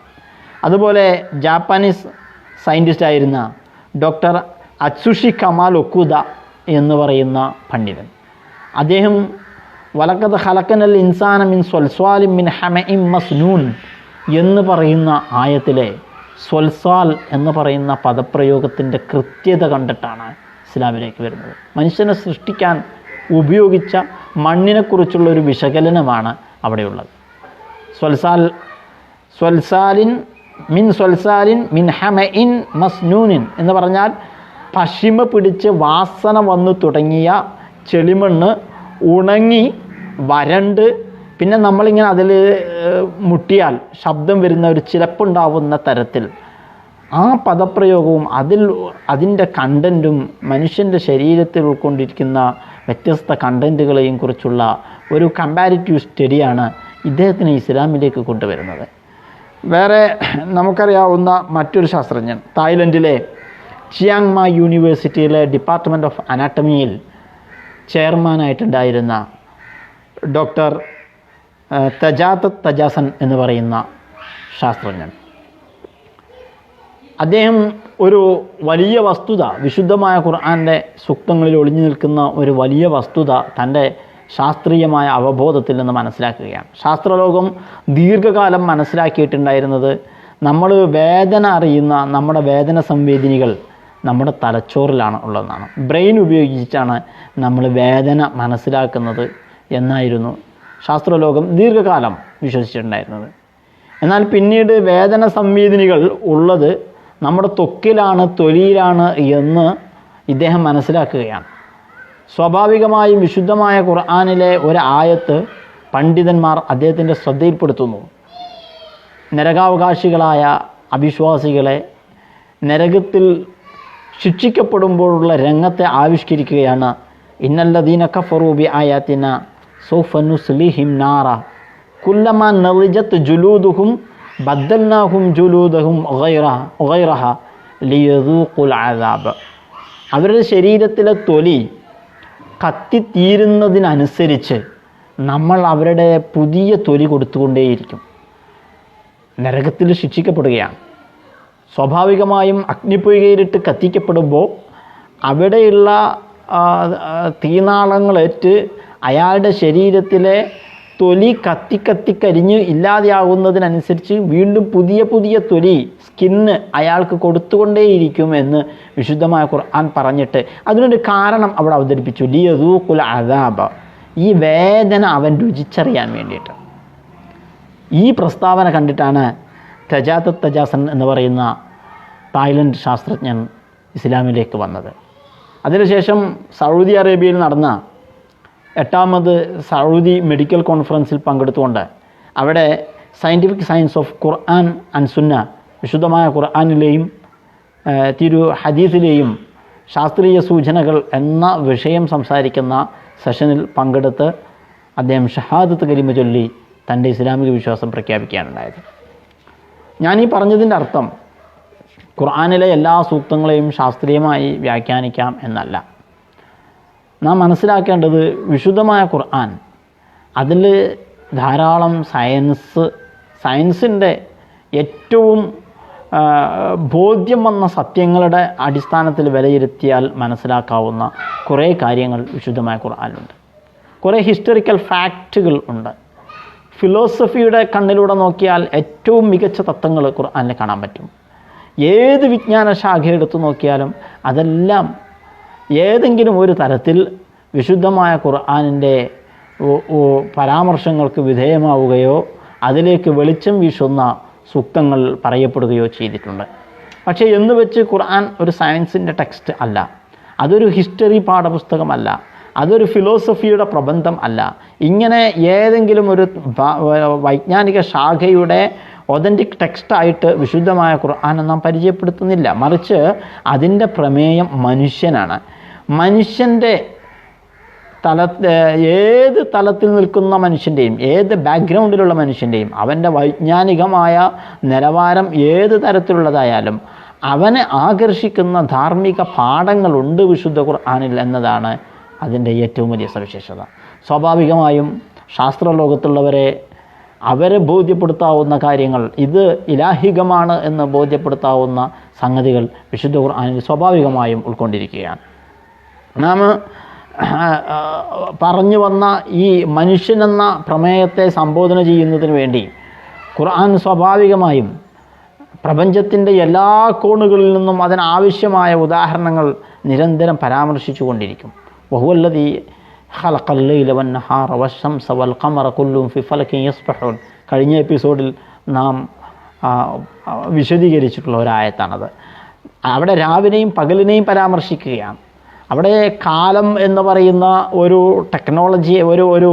Speaker 1: അതുപോലെ ജാപ്പാനീസ് സയൻറ്റിസ്റ്റായിരുന്ന ഡോക്ടർ അത്സുഷി കമാൽ ഒക്കുദ എന്ന് പറയുന്ന പണ്ഡിതൻ, അദ്ദേഹം വലഖദ് ഖലഖനൽ ഇൻസാന മിൻ സ്വൽസ്വാലിൻ മിൻ ഹമഇൻ മസ്നൂൻ എന്ന് പറയുന്ന ആയത്തിലെ സ്വൽസാൽ എന്ന് പറയുന്ന പദപ്രയോഗത്തിൻ്റെ കൃത്യത കണ്ടിട്ടാണ് ഇസ്ലാമിലേക്ക് വരുന്നത്. മനുഷ്യനെ സൃഷ്ടിക്കാൻ ഉപയോഗിച്ച മണ്ണിനെക്കുറിച്ചുള്ള ഒരു വിശകലനമാണ് അവിടെയുള്ളത്. സ്വൽസാലിൻ മിൻ ഹമഇൻ മസ്നൂനിൻ എന്ന് പറഞ്ഞാൽ പശിമ പിടിച്ച് വാസന വന്നു തുടങ്ങിയ ചെളിമണ്ണ് ഉണങ്ങി വരണ്ട് പിന്നെ നമ്മളിങ്ങനെ അതിൽ മുട്ടിയാൽ ശബ്ദം വരുന്ന ഒരു ചിലപ്പുണ്ടാവുന്ന തരത്തിൽ ആ പദപ്രയോഗവും അതിൻ്റെ കണ്ടൻറ്റും മനുഷ്യൻ്റെ ശരീരത്തിൽ ഉൾക്കൊണ്ടിരിക്കുന്ന വ്യത്യസ്ത കണ്ടൻറ്റുകളെയും കുറിച്ചുള്ള ഒരു കമ്പാരിറ്റീവ് സ്റ്റഡിയാണ് ഇദ്ദേഹത്തിന് ഇസ്ലാമിലേക്ക് കൊണ്ടുവരുന്നത്. വേറെ നമുക്കറിയാവുന്ന മറ്റൊരു ശാസ്ത്രജ്ഞൻ, തായ്ലൻഡിലെ ചിയാങ് മായ് യൂണിവേഴ്സിറ്റിയിലെ ഡിപ്പാർട്ട്മെൻറ്റ് ഓഫ് അനാട്ടമിയിൽ ചെയർമാനായിട്ടുണ്ടായിരുന്ന ഡോക്ടർ തജാത്ത് തജാസൻ എന്ന് പറയുന്ന ശാസ്ത്രജ്ഞൻ, അദ്ദേഹം ഒരു വലിയ വസ്തുത, വിശുദ്ധമായ ഖുർആൻ്റെ സൂക്തങ്ങളിൽ ഒളിഞ്ഞു നിൽക്കുന്ന ഒരു വലിയ വസ്തുത തൻ്റെ ശാസ്ത്രീയമായ അവബോധത്തിൽ നിന്ന് മനസ്സിലാക്കുകയാണ്. ശാസ്ത്രലോകം ദീർഘകാലം മനസ്സിലാക്കിയിട്ടുണ്ടായിരുന്നത് നമ്മൾ വേദന അറിയുന്ന നമ്മുടെ വേദന സംവേദിനികൾ നമ്മുടെ തലച്ചോറിലാണ് ഉള്ളതെന്നാണ്. ബ്രെയിൻ ഉപയോഗിച്ചിട്ടാണ് നമ്മൾ വേദന മനസ്സിലാക്കുന്നത് എന്നായിരുന്നു ശാസ്ത്രലോകം ദീർഘകാലം വിശ്വസിച്ചിട്ടുണ്ടായിരുന്നത്. എന്നാൽ പിന്നീട് വേദന സംവേദിനികൾ ഉള്ളത് നമ്മുടെ ത്വക്കിലാണ്, തൊലിയിലാണ് എന്ന് ഇദ്ദേഹം മനസ്സിലാക്കുകയാണ്. സ്വാഭാവികമായും വിശുദ്ധമായ ഖുർആനിലെ ഒരു ആയത്ത് പണ്ഡിതന്മാർ അദ്ദേഹത്തിൻ്റെ ശ്രദ്ധയിൽപ്പെടുത്തുന്നു. നരകാവകാശികളായ അവിശ്വാസികളെ നരകത്തിൽ ശിക്ഷിക്കപ്പെടുമ്പോഴുള്ള രംഗത്തെ ആവിഷ്കരിക്കുകയാണ്. ഇന്നല്ലദീന കഫറൂ ബി ആയാതിന സൗഫ നുസ്ലിഹിം നാറ കുല്ലമാ നളിജത് ജുലൂദുഹും ബദ്ദൽനാഹും ജുലൂദഹും ഗൈറഹ ലിയദൂഖുൽ അദാബ്. അവരുടെ ശരീരത്തിലെ തൊലി കത്തിത്തീരുന്നതിനനുസരിച്ച് നമ്മൾ അവരുടെ പുതിയ തൊലി കൊടുത്തുകൊണ്ടേയിരിക്കും. നരകത്തിൽ ശിക്ഷിക്കപ്പെടുകയാണ്. സ്വാഭാവികമായും അഗ്നിപ്പൊയ്കയിലിട്ട് കത്തിക്കപ്പെടുമ്പോൾ അവിടെയുള്ള തീനാളങ്ങളേറ്റ് അയാളുടെ ശരീരത്തിലെ തൊലി കത്തിക്കരിഞ്ഞ് ഇല്ലാതെയാകുന്നതിനനുസരിച്ച് വീണ്ടും പുതിയ തൊലി സ്കിന്ന് അയാൾക്ക് കൊടുത്തുകൊണ്ടേയിരിക്കും എന്ന് വിശുദ്ധമായ ഖുർആൻ പറഞ്ഞിട്ട് അതിനൊരു കാരണം അവിടെ അവതരിപ്പിച്ചു. ലിയദൂഖുൽ അദാബ, ഈ വേദന അവൻ രുചിച്ചറിയാൻ വേണ്ടിയിട്ട്. ഈ പ്രസ്താവന കണ്ടിട്ടാണ് തജാത്ത് തജാസൻ എന്ന് പറയുന്ന തായ്ലൻഡ് ശാസ്ത്രജ്ഞൻ ഇസ്ലാമിലേക്ക് വന്നത്. അതിനുശേഷം സൗദി അറേബ്യയിൽ നടന്ന 8ാമത് സൗദി മെഡിക്കൽ കോൺഫറൻസിൽ പങ്കെടുത്തുകൊണ്ട് അവിടെ scientific science of Quran and Sunnah, വിശുദ്ധമായ ഖുർആനിലെയും ഹദീസിലെയും ശാസ്ത്രീയ സൂചനകൾ എന്ന വിഷയം സംസാരിക്കുന്ന സെഷനിൽ പങ്കെടുത്ത് അദ്ദേഹം ഷഹാദത്ത് കലിമ ചൊല്ലി തൻ്റെ ഇസ്ലാമിക വിശ്വാസം പ്രഖ്യാപിക്കാനുണ്ടായത്. ഞാനീ പറഞ്ഞതിൻ്റെ അർത്ഥം ഖുർആനിലെ എല്ലാ സൂക്തങ്ങളെയും ശാസ്ത്രീയമായി വ്യാഖ്യാനിക്കാം എന്നല്ല. നാം മനസ്സിലാക്കേണ്ടത് വിശുദ്ധമായ ഖുർആൻ, അതിൽ ധാരാളം സയൻസിൻ്റെ ഏറ്റവും ബോധ്യം വന്ന സത്യങ്ങളുടെ അടിസ്ഥാനത്തിൽ വിലയിരുത്തിയാൽ മനസ്സിലാക്കാവുന്ന കുറേ കാര്യങ്ങൾ വിശുദ്ധമായ ഖുർആനിലുണ്ട്. കുറേ ഹിസ്റ്റോറിക്കൽ ഫാക്റ്റുകൾ ഉണ്ട്. ഫിലോസഫിയുടെ കണ്ണിലൂടെ നോക്കിയാൽ ഏറ്റവും മികച്ച തത്വങ്ങൾ ഖുർആനിൽ കാണാൻ പറ്റും. ഏത് വിജ്ഞാന ശാഖ എടുത്തു നോക്കിയാലും അതെല്ലാം ഏതെങ്കിലും ഒരു തരത്തിൽ വിശുദ്ധമായ ഖുർആനിൻ്റെ പരാമർശങ്ങൾക്ക് വിധേയമാവുകയോ അതിലേക്ക് വെളിച്ചം വീശുന്ന സൂക്തങ്ങൾ പറയപ്പെടുകയോ ചെയ്തിട്ടുണ്ട്. പക്ഷേ എന്ന് വെച്ച് ഖുർആൻ ഒരു സയൻസിൻ്റെ ടെക്സ്റ്റ് അല്ല, അതൊരു ഹിസ്റ്ററി പാഠപുസ്തകമല്ല, അതൊരു ഫിലോസഫിയുടെ പ്രബന്ധം അല്ല. ഇങ്ങനെ ഏതെങ്കിലും ഒരു വൈജ്ഞാനിക ശാഖയുടെ ഒതൻറ്റിക് ടെക്സ്റ്റായിട്ട് വിശുദ്ധമായ ഖുർആൻ നാം പരിചയപ്പെടുത്തുന്നില്ല. മറിച്ച് അതിൻ്റെ പ്രമേയം മനുഷ്യനാണ്. മനുഷ്യൻ്റെ ഏത് തലത്തിൽ നിൽക്കുന്ന മനുഷ്യൻ്റെയും ഏത് ബാക്ക്ഗ്രൗണ്ടിലുള്ള മനുഷ്യൻ്റെയും അവൻ്റെ വൈജ്ഞാനികമായ നിലവാരം ഏത് തരത്തിലുള്ളതായാലും അവനെ ആകർഷിക്കുന്ന ധാർമ്മിക പാഠങ്ങളുണ്ട് വിശുദ്ധ ഖുർആനിൽ എന്നതാണ് അതിൻ്റെ ഏറ്റവും വലിയ സവിശേഷത. സ്വാഭാവികമായും ശാസ്ത്രലോകത്തുള്ളവരെ അവരെ ബോധ്യപ്പെടുത്താവുന്ന കാര്യങ്ങൾ, ഇത് ഇലാഹികമാണ് എന്ന് ബോധ്യപ്പെടുത്താവുന്ന സംഗതികൾ വിശുദ്ധ ഖുർആനിൽ സ്വാഭാവികമായും ഉൾക്കൊണ്ടിരിക്കുകയാണ്. നാം പറഞ്ഞു വന്ന ഈ മനുഷ്യനെന്ന പ്രമേയത്തെ സംബോധന ചെയ്യുന്നതിന് വേണ്ടി ഖുർആൻ സ്വാഭാവികമായും പ്രപഞ്ചത്തിൻ്റെ എല്ലാ കോണുകളിൽ നിന്നും അതിനാവശ്യമായ ഉദാഹരണങ്ങൾ നിരന്തരം പരാമർശിച്ചു കൊണ്ടിരിക്കും. വഹുവല്ലദീ ഖലഖൽ ലൈല വന്നഹാറ വശംസ വൽ ഖമറ കുല്ലുൻ ഫി ഫലകിൻ യസ്ബഹൂൻ. കഴിഞ്ഞ എപ്പിസോഡിൽ നാം വിശദീകരിച്ചിട്ടുള്ള ഒരായത്താണത്. അവിടെ രാവിനെയും പകലിനെയും പരാമർശിക്കുകയാണ്. അവിടെ കാലം എന്ന് പറയുന്ന ഒരു ടെക്നോളജിയെ ഒരു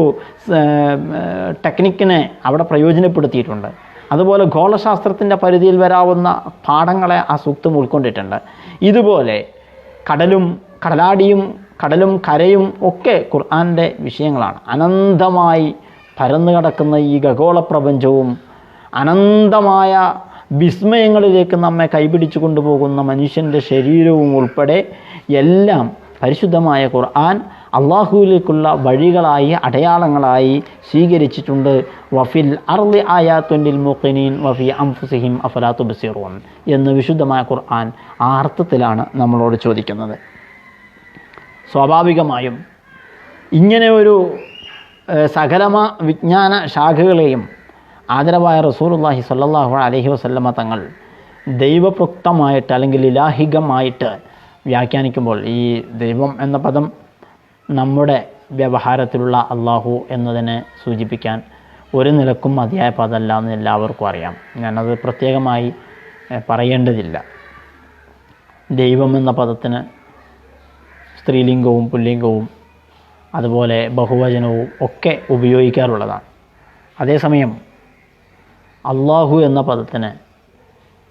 Speaker 1: ടെക്നിക്കിനെ അവിടെ പ്രയോജനപ്പെടുത്തിയിട്ടുണ്ട്. അതുപോലെ ഗോളശാസ്ത്രത്തിൻ്റെ പരിധിയിൽ വരാവുന്ന പാഠങ്ങളെ ആ സൂക്തം ഉൾക്കൊണ്ടിട്ടുണ്ട്. ഇതുപോലെ കടലും കരയും ഒക്കെ ഖുർആൻ്റെ വിഷയങ്ങളാണ്. അനന്തമായി പരന്നു കിടക്കുന്ന ഈ ഖഗോള പ്രപഞ്ചവും അനന്തമായ വിസ്മയങ്ങളിലേക്ക് നമ്മെ കൈപിടിച്ചു കൊണ്ടുപോകുന്ന മനുഷ്യൻ്റെ ശരീരവും ഉൾപ്പെടെ എല്ലാം പരിശുദ്ധമായ ഖുർആൻ അള്ളാഹുവിലേക്കുള്ള വഴികളായി അടയാളങ്ങളായി സ്വീകരിച്ചിട്ടുണ്ട്. വഫിൽ അർളി ആയാത്തുൻ ലിൽ മുഖിനീൻ വഫി അൻഫുസിഹിം അഫലാ തുബ്സിറൂൻ എന്ന് വിശുദ്ധമായ ഖുർആൻ ആ അർത്ഥത്തിലാണ് നമ്മളോട് ചോദിക്കുന്നത്. സ്വാഭാവികമായും ഇങ്ങനെ ഒരു സകലമ വിജ്ഞാന ശാഖകളെയും ആദരവായ റസൂലുള്ളാഹി സ്വല്ലല്ലാഹു അലൈഹി വസല്ലമ തങ്ങൾ ദൈവപ്രോക്തമായിട്ട് അല്ലെങ്കിൽ ഇലാഹികമായിട്ട് വ്യാഖ്യാനിക്കുമ്പോൾ ഈ ദൈവം എന്ന പദം നമ്മുടെ വ്യവഹാരത്തിലുള്ള അള്ളാഹു എന്നതിനെ സൂചിപ്പിക്കാൻ ഒരു നിലക്കും മതിയായ പദമല്ല എന്ന് എല്ലാവർക്കും അറിയാം. ഞാനത് പ്രത്യേകമായി പറയേണ്ടതില്ല. ദൈവം എന്ന പദത്തിന് സ്ത്രീലിംഗവും പുല്ലിംഗവും അതുപോലെ ബഹുവചനവും ഒക്കെ ഉപയോഗിക്കാറുള്ളതാണ്. അതേസമയം അള്ളാഹു എന്ന പദത്തിന്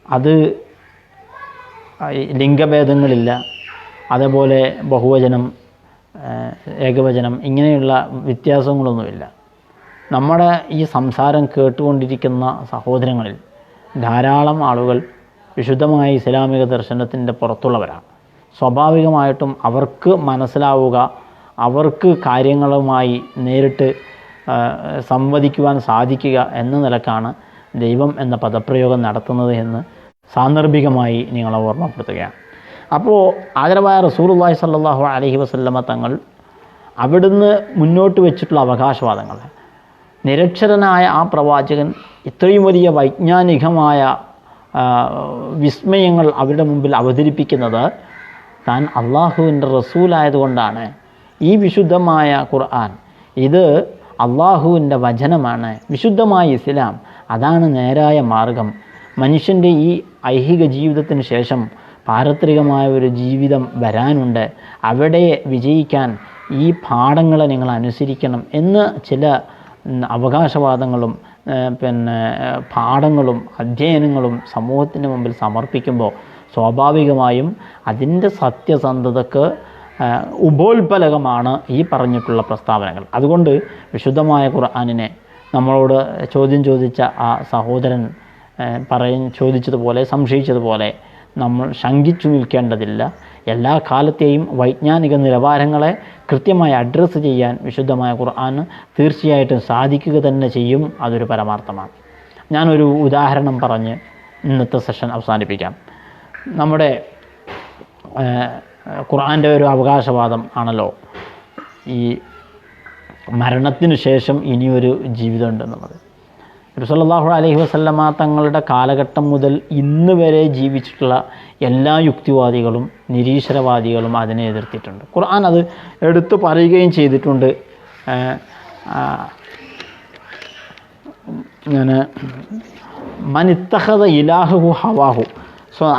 Speaker 1: അത് ലിംഗഭേദങ്ങളില്ല, അതേപോലെ ബഹുവചനം ഏകവചനം ഇങ്ങനെയുള്ള വ്യത്യാസങ്ങളൊന്നുമില്ല. നമ്മുടെ ഈ സംസാരം കേട്ടുകൊണ്ടിരിക്കുന്ന സഹോദരങ്ങളിൽ ധാരാളം ആളുകൾ വിശുദ്ധമായ ഇസ്ലാമിക ദർശനത്തിൻ്റെ പുറത്തുള്ളവരാണ്. സ്വാഭാവികമായിട്ടും അവർക്ക് മനസ്സിലാവുക, അവർക്ക് കാര്യങ്ങളുമായി നേരിട്ട് സംവദിക്കുവാൻ സാധിക്കുക എന്ന നിലക്കാണ് ദൈവം എന്ന പദപ്രയോഗം നടത്തുന്നത് എന്ന് സാന്ദർഭികമായി നിങ്ങളെ ഓർമ്മപ്പെടുത്തുകയാണ്. അപ്പോൾ ആദരവായ റസൂലുള്ളാഹി സ്വല്ലല്ലാഹു അലൈഹി വസല്ലമ തങ്ങൾ അവിടുന്ന് മുന്നോട്ട് വെച്ചിട്ടുള്ള അവകാശവാദങ്ങൾ, നിരക്ഷരനായ ആ പ്രവാചകൻ ഇത്രയും വലിയ വൈജ്ഞാനികമായ വിസ്മയങ്ങൾ അവരുടെ മുമ്പിൽ അവതരിപ്പിക്കുന്നത് താൻ അള്ളാഹുവിൻ്റെ റസൂലായതുകൊണ്ടാണ്. ഈ വിശുദ്ധമായ ഖുർആൻ ഇത് അള്ളാഹുവിൻ്റെ വചനമാണ്. വിശുദ്ധമായ ഇസ്ലാം അതാണ് നേരായ മാർഗം. മനുഷ്യൻ്റെ ഈ ഐഹിക ജീവിതത്തിന് ശേഷം പാരത്രികമായ ഒരു ജീവിതം വരാനുണ്ട്, അവിടെ വിജയിക്കാൻ ഈ പാഠങ്ങളെ നിങ്ങൾ അനുസരിക്കണം എന്ന് ചില അവകാശവാദങ്ങളും പാഠങ്ങളും അധ്യയനങ്ങളും സമൂഹത്തിൻ്റെ മുമ്പിൽ സമർപ്പിക്കുമ്പോൾ സ്വാഭാവികമായും അതിൻ്റെ സത്യസന്ധതക്ക് ഉപോത്പലകമാണ് ഈ പറഞ്ഞിട്ടുള്ള പ്രസ്താവനകൾ. അതുകൊണ്ട് വിശുദ്ധമായ ഖുർആനിനെ നമ്മളോട് ചോദ്യം ചോദിച്ച ആ സഹോദരൻ ചോദിച്ചതുപോലെ സംശയിച്ചതുപോലെ നമ്മൾ ശങ്കിച്ചു നിൽക്കേണ്ടതില്ല. എല്ലാ കാലത്തെയും വൈജ്ഞാനിക നിലവാരങ്ങളെ കൃത്യമായി അഡ്രസ്സ് ചെയ്യാൻ വിശുദ്ധമായ ഖുർആന് തീർച്ചയായിട്ടും സാധിക്കുക തന്നെ ചെയ്യും. അതൊരു പരമാർത്ഥമാണ്. ഞാനൊരു ഉദാഹരണം പറഞ്ഞ് ഇന്നത്തെ സെഷൻ അവസാനിപ്പിക്കാം. നമ്മുടെ ഖുർആൻ്റെ ഒരു അവകാശവാദം ആണല്ലോ ഈ മരണത്തിന് ശേഷം ഇനിയൊരു ജീവിതം ഉണ്ടെന്നുള്ളത്. നബി സല്ലല്ലാഹു അലൈഹി വസല്ലമ തങ്ങളുടെ കാലഘട്ടം മുതൽ ഇന്ന് വരെ ജീവിച്ചിട്ടുള്ള എല്ലാ യുക്തിവാദികളും നിരീശ്വരവാദികളും അതിനെ എതിർത്തിട്ടുണ്ട്. ഖുർആൻ അത് എടുത്തു പറയുകയും ചെയ്തിട്ടുണ്ട്. മനിത്തഖദ ഇലാഹു ഹവാഹു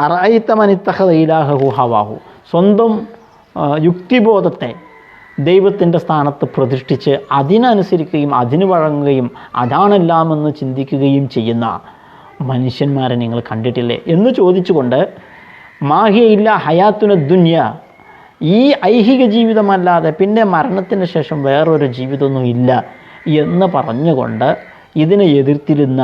Speaker 1: അറഅയ്ത മനിത്തഖദ ഇലാഹു ഹവാഹു, സ്വന്തം യുക്തിബോധത്തെ ദൈവത്തിൻ്റെ സ്ഥാനത്ത് പ്രതിഷ്ഠിച്ച് അതിനനുസരിക്കുകയും അതിന് വഴങ്ങുകയും അതാണെല്ലാമെന്ന് ചിന്തിക്കുകയും ചെയ്യുന്ന മനുഷ്യന്മാരെ നിങ്ങൾ കണ്ടിട്ടില്ലേ എന്ന് ചോദിച്ചുകൊണ്ട് മാഹിയയില്ല ഹയാത്തുന ദുന്യ, ഈ ഐഹിക ജീവിതമല്ലാതെ പിന്നെ മരണത്തിന് ശേഷം വേറൊരു ജീവിതമൊന്നും ഇല്ല എന്ന് പറഞ്ഞുകൊണ്ട് ഇതിനെ എതിർത്തിരുന്ന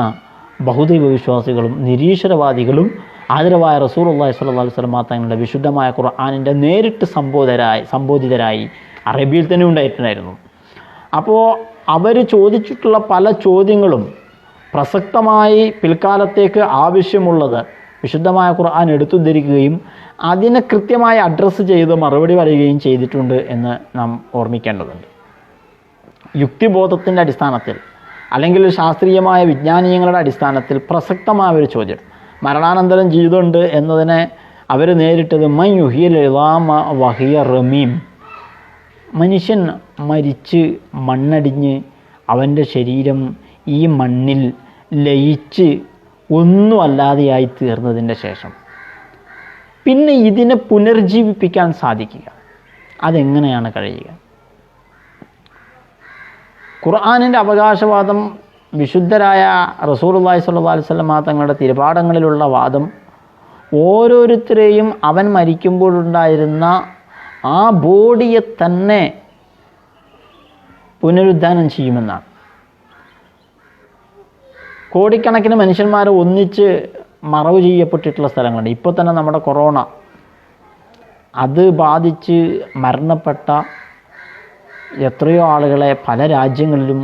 Speaker 1: ബഹുദൈവ വിശ്വാസികളും നിരീശ്വരവാദികളും ആദരവായ റസൂലുള്ളാഹി സ്വല്ലല്ലാഹു അലൈഹി വസല്ലം തങ്ങളുടെ വിശുദ്ധമായ ഖുർആനിൻ്റെ നേരിട്ട് സംബോധിതരായി അറബിയിൽ തന്നെ ഉണ്ടായിട്ടുണ്ടായിരുന്നു. അപ്പോൾ അവർ ചോദിച്ചിട്ടുള്ള പല ചോദ്യങ്ങളും പ്രസക്തമായി പിൽക്കാലത്തേക്ക് ആവശ്യമുള്ളത് വിശുദ്ധമായ ഖുർആൻ എടുത്തുദ്ധരിക്കുകയും അതിനെ കൃത്യമായി അഡ്രസ്സ് ചെയ്ത് മറുപടി പറയുകയും ചെയ്തിട്ടുണ്ട് എന്ന് നാം ഓർമ്മിക്കേണ്ടതുണ്ട്. യുക്തിബോധത്തിൻ്റെ അടിസ്ഥാനത്തിൽ അല്ലെങ്കിൽ ശാസ്ത്രീയമായ വിജ്ഞാനീയങ്ങളുടെ അടിസ്ഥാനത്തിൽ പ്രസക്തമായ ഒരു ചോദ്യം, മരണാനന്തരം ജീവിതമുണ്ട് എന്നതിനെ അവർ നേരിട്ടത് മൻ യുഹിയൽ ഇളാമ വഹിയ റമീം, മനുഷ്യൻ മരിച്ച് മണ്ണടിഞ്ഞ് അവൻ്റെ ശരീരം ഈ മണ്ണിൽ ലയിച്ച് ഒന്നുമല്ലാതെയായി തീർന്നതിൻ്റെ ശേഷം പിന്നെ ഇതിനെ പുനർജീവിപ്പിക്കാൻ സാധിക്കുക, അതെങ്ങനെയാണ് കഴിയുക? ഖുർആനിൻ്റെ അവകാശവാദം, വിശുദ്ധരായ റസൂലുള്ളാഹി സ്വല്ലല്ലാഹു അലൈഹി വസല്ലം തങ്ങളുടെ തിരുപാഠങ്ങളിലുള്ള വാദം ഓരോരുത്തരെയും അവൻ മരിക്കുമ്പോഴുണ്ടായിരുന്ന ആ ബോഡിയെ തന്നെ പുനരുദ്ധാനം ചെയ്യുമെന്നാണ്. കോടിക്കണക്കിന് മനുഷ്യന്മാരെ ഒന്നിച്ച് മറവ് ചെയ്യപ്പെട്ടിട്ടുള്ള സ്ഥലങ്ങളുണ്ട്. ഇപ്പോൾ തന്നെ നമ്മുടെ കൊറോണ അത് ബാധിച്ച് മരണപ്പെട്ട എത്രയോ ആളുകളെ പല രാജ്യങ്ങളിലും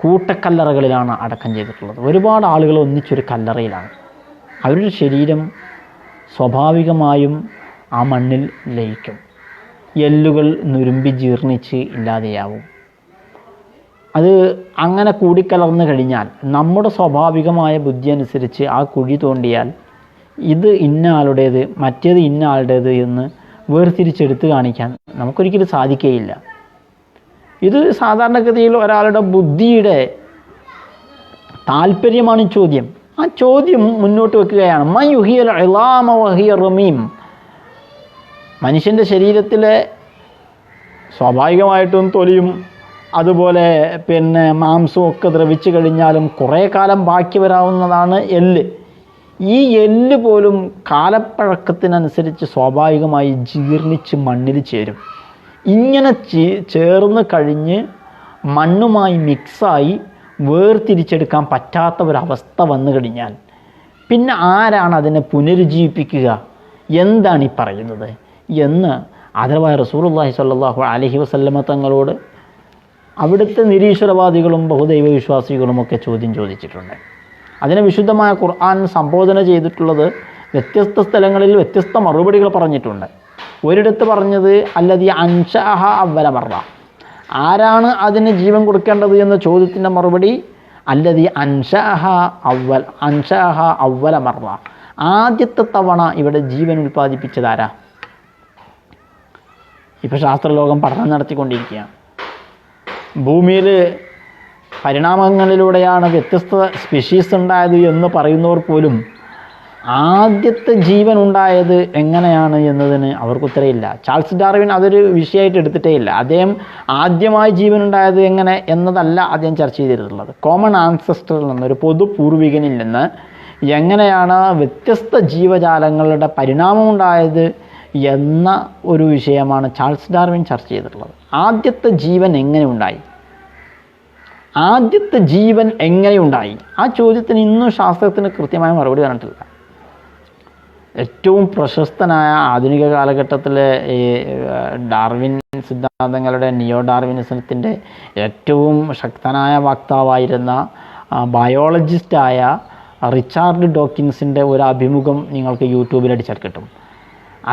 Speaker 1: കൂട്ടക്കല്ലറകളിലാണ് അടക്കം ചെയ്തിട്ടുള്ളത്. ഒരുപാട് ആളുകൾ ഒന്നിച്ചൊരു കല്ലറയിലാണ്. അവരുടെ ശരീരം സ്വാഭാവികമായും ആ മണ്ണിൽ ലയിക്കും, എല്ലുകൾ നുരുമ്പി ജീർണിച്ച് ഇല്ലാതെയാവും. അത് അങ്ങനെ കൂടിക്കലർന്നു കഴിഞ്ഞാൽ നമ്മുടെ സ്വാഭാവികമായ ബുദ്ധി അനുസരിച്ച് ആ കുഴി തോണ്ടിയാൽ ഇത് ഇന്ന ആളുടേത് മറ്റേത് ഇന്ന ആളുടേത് എന്ന് വേർതിരിച്ചെടുത്ത് കാണിക്കാൻ നമുക്കൊരിക്കലും സാധിക്കുകയില്ല. ഇത് സാധാരണഗതിയിൽ ഒരാളുടെ ബുദ്ധിയുടെ താല്പര്യമാണ് ചോദ്യം. ആ ചോദ്യം മുന്നോട്ട് വെക്കുകയാണ്. മൻ യുഹിയൽ ഇളാമ വഹിയ റമീം, മനുഷ്യൻ്റെ ശരീരത്തിലെ സ്വാഭാവികമായിട്ടും തൊലിയും അതുപോലെ മാംസവും ഒക്കെ ദ്രവിച്ചു കഴിഞ്ഞാലും കുറേ കാലം ബാക്കി വരാവുന്നതാണ് എല്ല്. ഈ എല്ല് പോലും കാലപ്പഴക്കത്തിനനുസരിച്ച് സ്വാഭാവികമായി ജീർണിച്ച് മണ്ണിൽ ചേരും. ഇങ്ങനെ ചേർന്ന് കഴിഞ്ഞ് മണ്ണുമായി മിക്സായി വേർതിരിച്ചെടുക്കാൻ പറ്റാത്ത ഒരവസ്ഥ വന്നു കഴിഞ്ഞാൽ പിന്നെ ആരാണ് അതിനെ പുനരുജ്ജീവിപ്പിക്കുക? എന്താണ് ഈ പറയുന്നത് എന്ന് ആദരവായ റസൂലുള്ളാഹി സ്വല്ലല്ലാഹു അലൈഹി വസല്ലമ തങ്ങളോട് അവിടുത്തെ നിരീശ്വരവാദികളും ബഹുദൈവ വിശ്വാസികളുമൊക്കെ ചോദ്യം ചോദിച്ചിട്ടുണ്ട്. അതിനെ വിശുദ്ധമായ ഖുർആൻ സംബോധന ചെയ്തിട്ടുള്ളത് വ്യത്യസ്ത സ്ഥലങ്ങളിൽ വ്യത്യസ്ത മറുപടികൾ പറഞ്ഞിട്ടുണ്ട്. ഒരിടത്ത് പറഞ്ഞത് അല്ലദീ അൻശഅഹ അവ്വല മർറ, ആരാണ് അതിന് ജീവൻ കൊടുക്കേണ്ടത് എന്ന ചോദ്യത്തിൻ്റെ മറുപടി അല്ലദീ അൻശഅഹ അവ്വല മർറ, ആദ്യത്തെ തവണ ഇവിടെ ജീവൻ ഉൽപ്പാദിപ്പിച്ചതാരാ? ഇപ്പോൾ ശാസ്ത്രലോകം പഠനം നടത്തിക്കൊണ്ടിരിക്കുകയാണ്. ഭൂമിയിൽ പരിണാമങ്ങളിലൂടെയാണ് വ്യത്യസ്ത സ്പീഷീസ് ഉണ്ടായത് എന്ന് പറയുന്നവർ പോലും ആദ്യത്തെ ജീവൻ ഉണ്ടായത് എങ്ങനെയാണ് എന്നതിന് അവർക്ക് ഉത്തരമില്ല. ചാൾസ് ഡാർവിൻ അതൊരു വിഷയമായിട്ട് എടുത്തിട്ടേ ഇല്ല. അദ്ദേഹം ആദ്യമായി ജീവൻ ഉണ്ടായത് എങ്ങനെ എന്നതല്ല അദ്ദേഹം ചർച്ച ചെയ്തിട്ടുള്ളത്. കോമൺ ആൻസസ്റ്ററിൽ നിന്ന്, ഒരു പൊതു പൂർവികനിൽ നിന്ന് എങ്ങനെയാണ് വ്യത്യസ്ത ജീവജാലങ്ങളുടെ പരിണാമം ഉണ്ടായത് എന്ന ഒരു വിഷയമാണ് ചാൾസ് ഡാർവിൻ ചർച്ച ചെയ്തിട്ടുള്ളത്. ആദ്യത്തെ ജീവൻ എങ്ങനെ ഉണ്ടായി, ആദ്യത്തെ ജീവൻ എങ്ങനെയുണ്ടായി, ആ ചോദ്യത്തിന് ഇന്നും ശാസ്ത്രത്തിന് കൃത്യമായ മറുപടി പറഞ്ഞിട്ടില്ല. ഏറ്റവും പ്രശസ്തനായ ആധുനിക കാലഘട്ടത്തിലെ ഈ ഡാർവിൻ സിദ്ധാന്തങ്ങളുടെ, നിയോ ഡാർവിനിസത്തിൻ്റെ ഏറ്റവും ശക്തനായ വക്താവായിരുന്ന ബയോളജിസ്റ്റായ റിച്ചാർഡ് ഡോക്കിൻസിൻ്റെ ഒരു അഭിമുഖം നിങ്ങൾക്ക് യൂട്യൂബിൽ അടിച്ചാൽ കിട്ടും.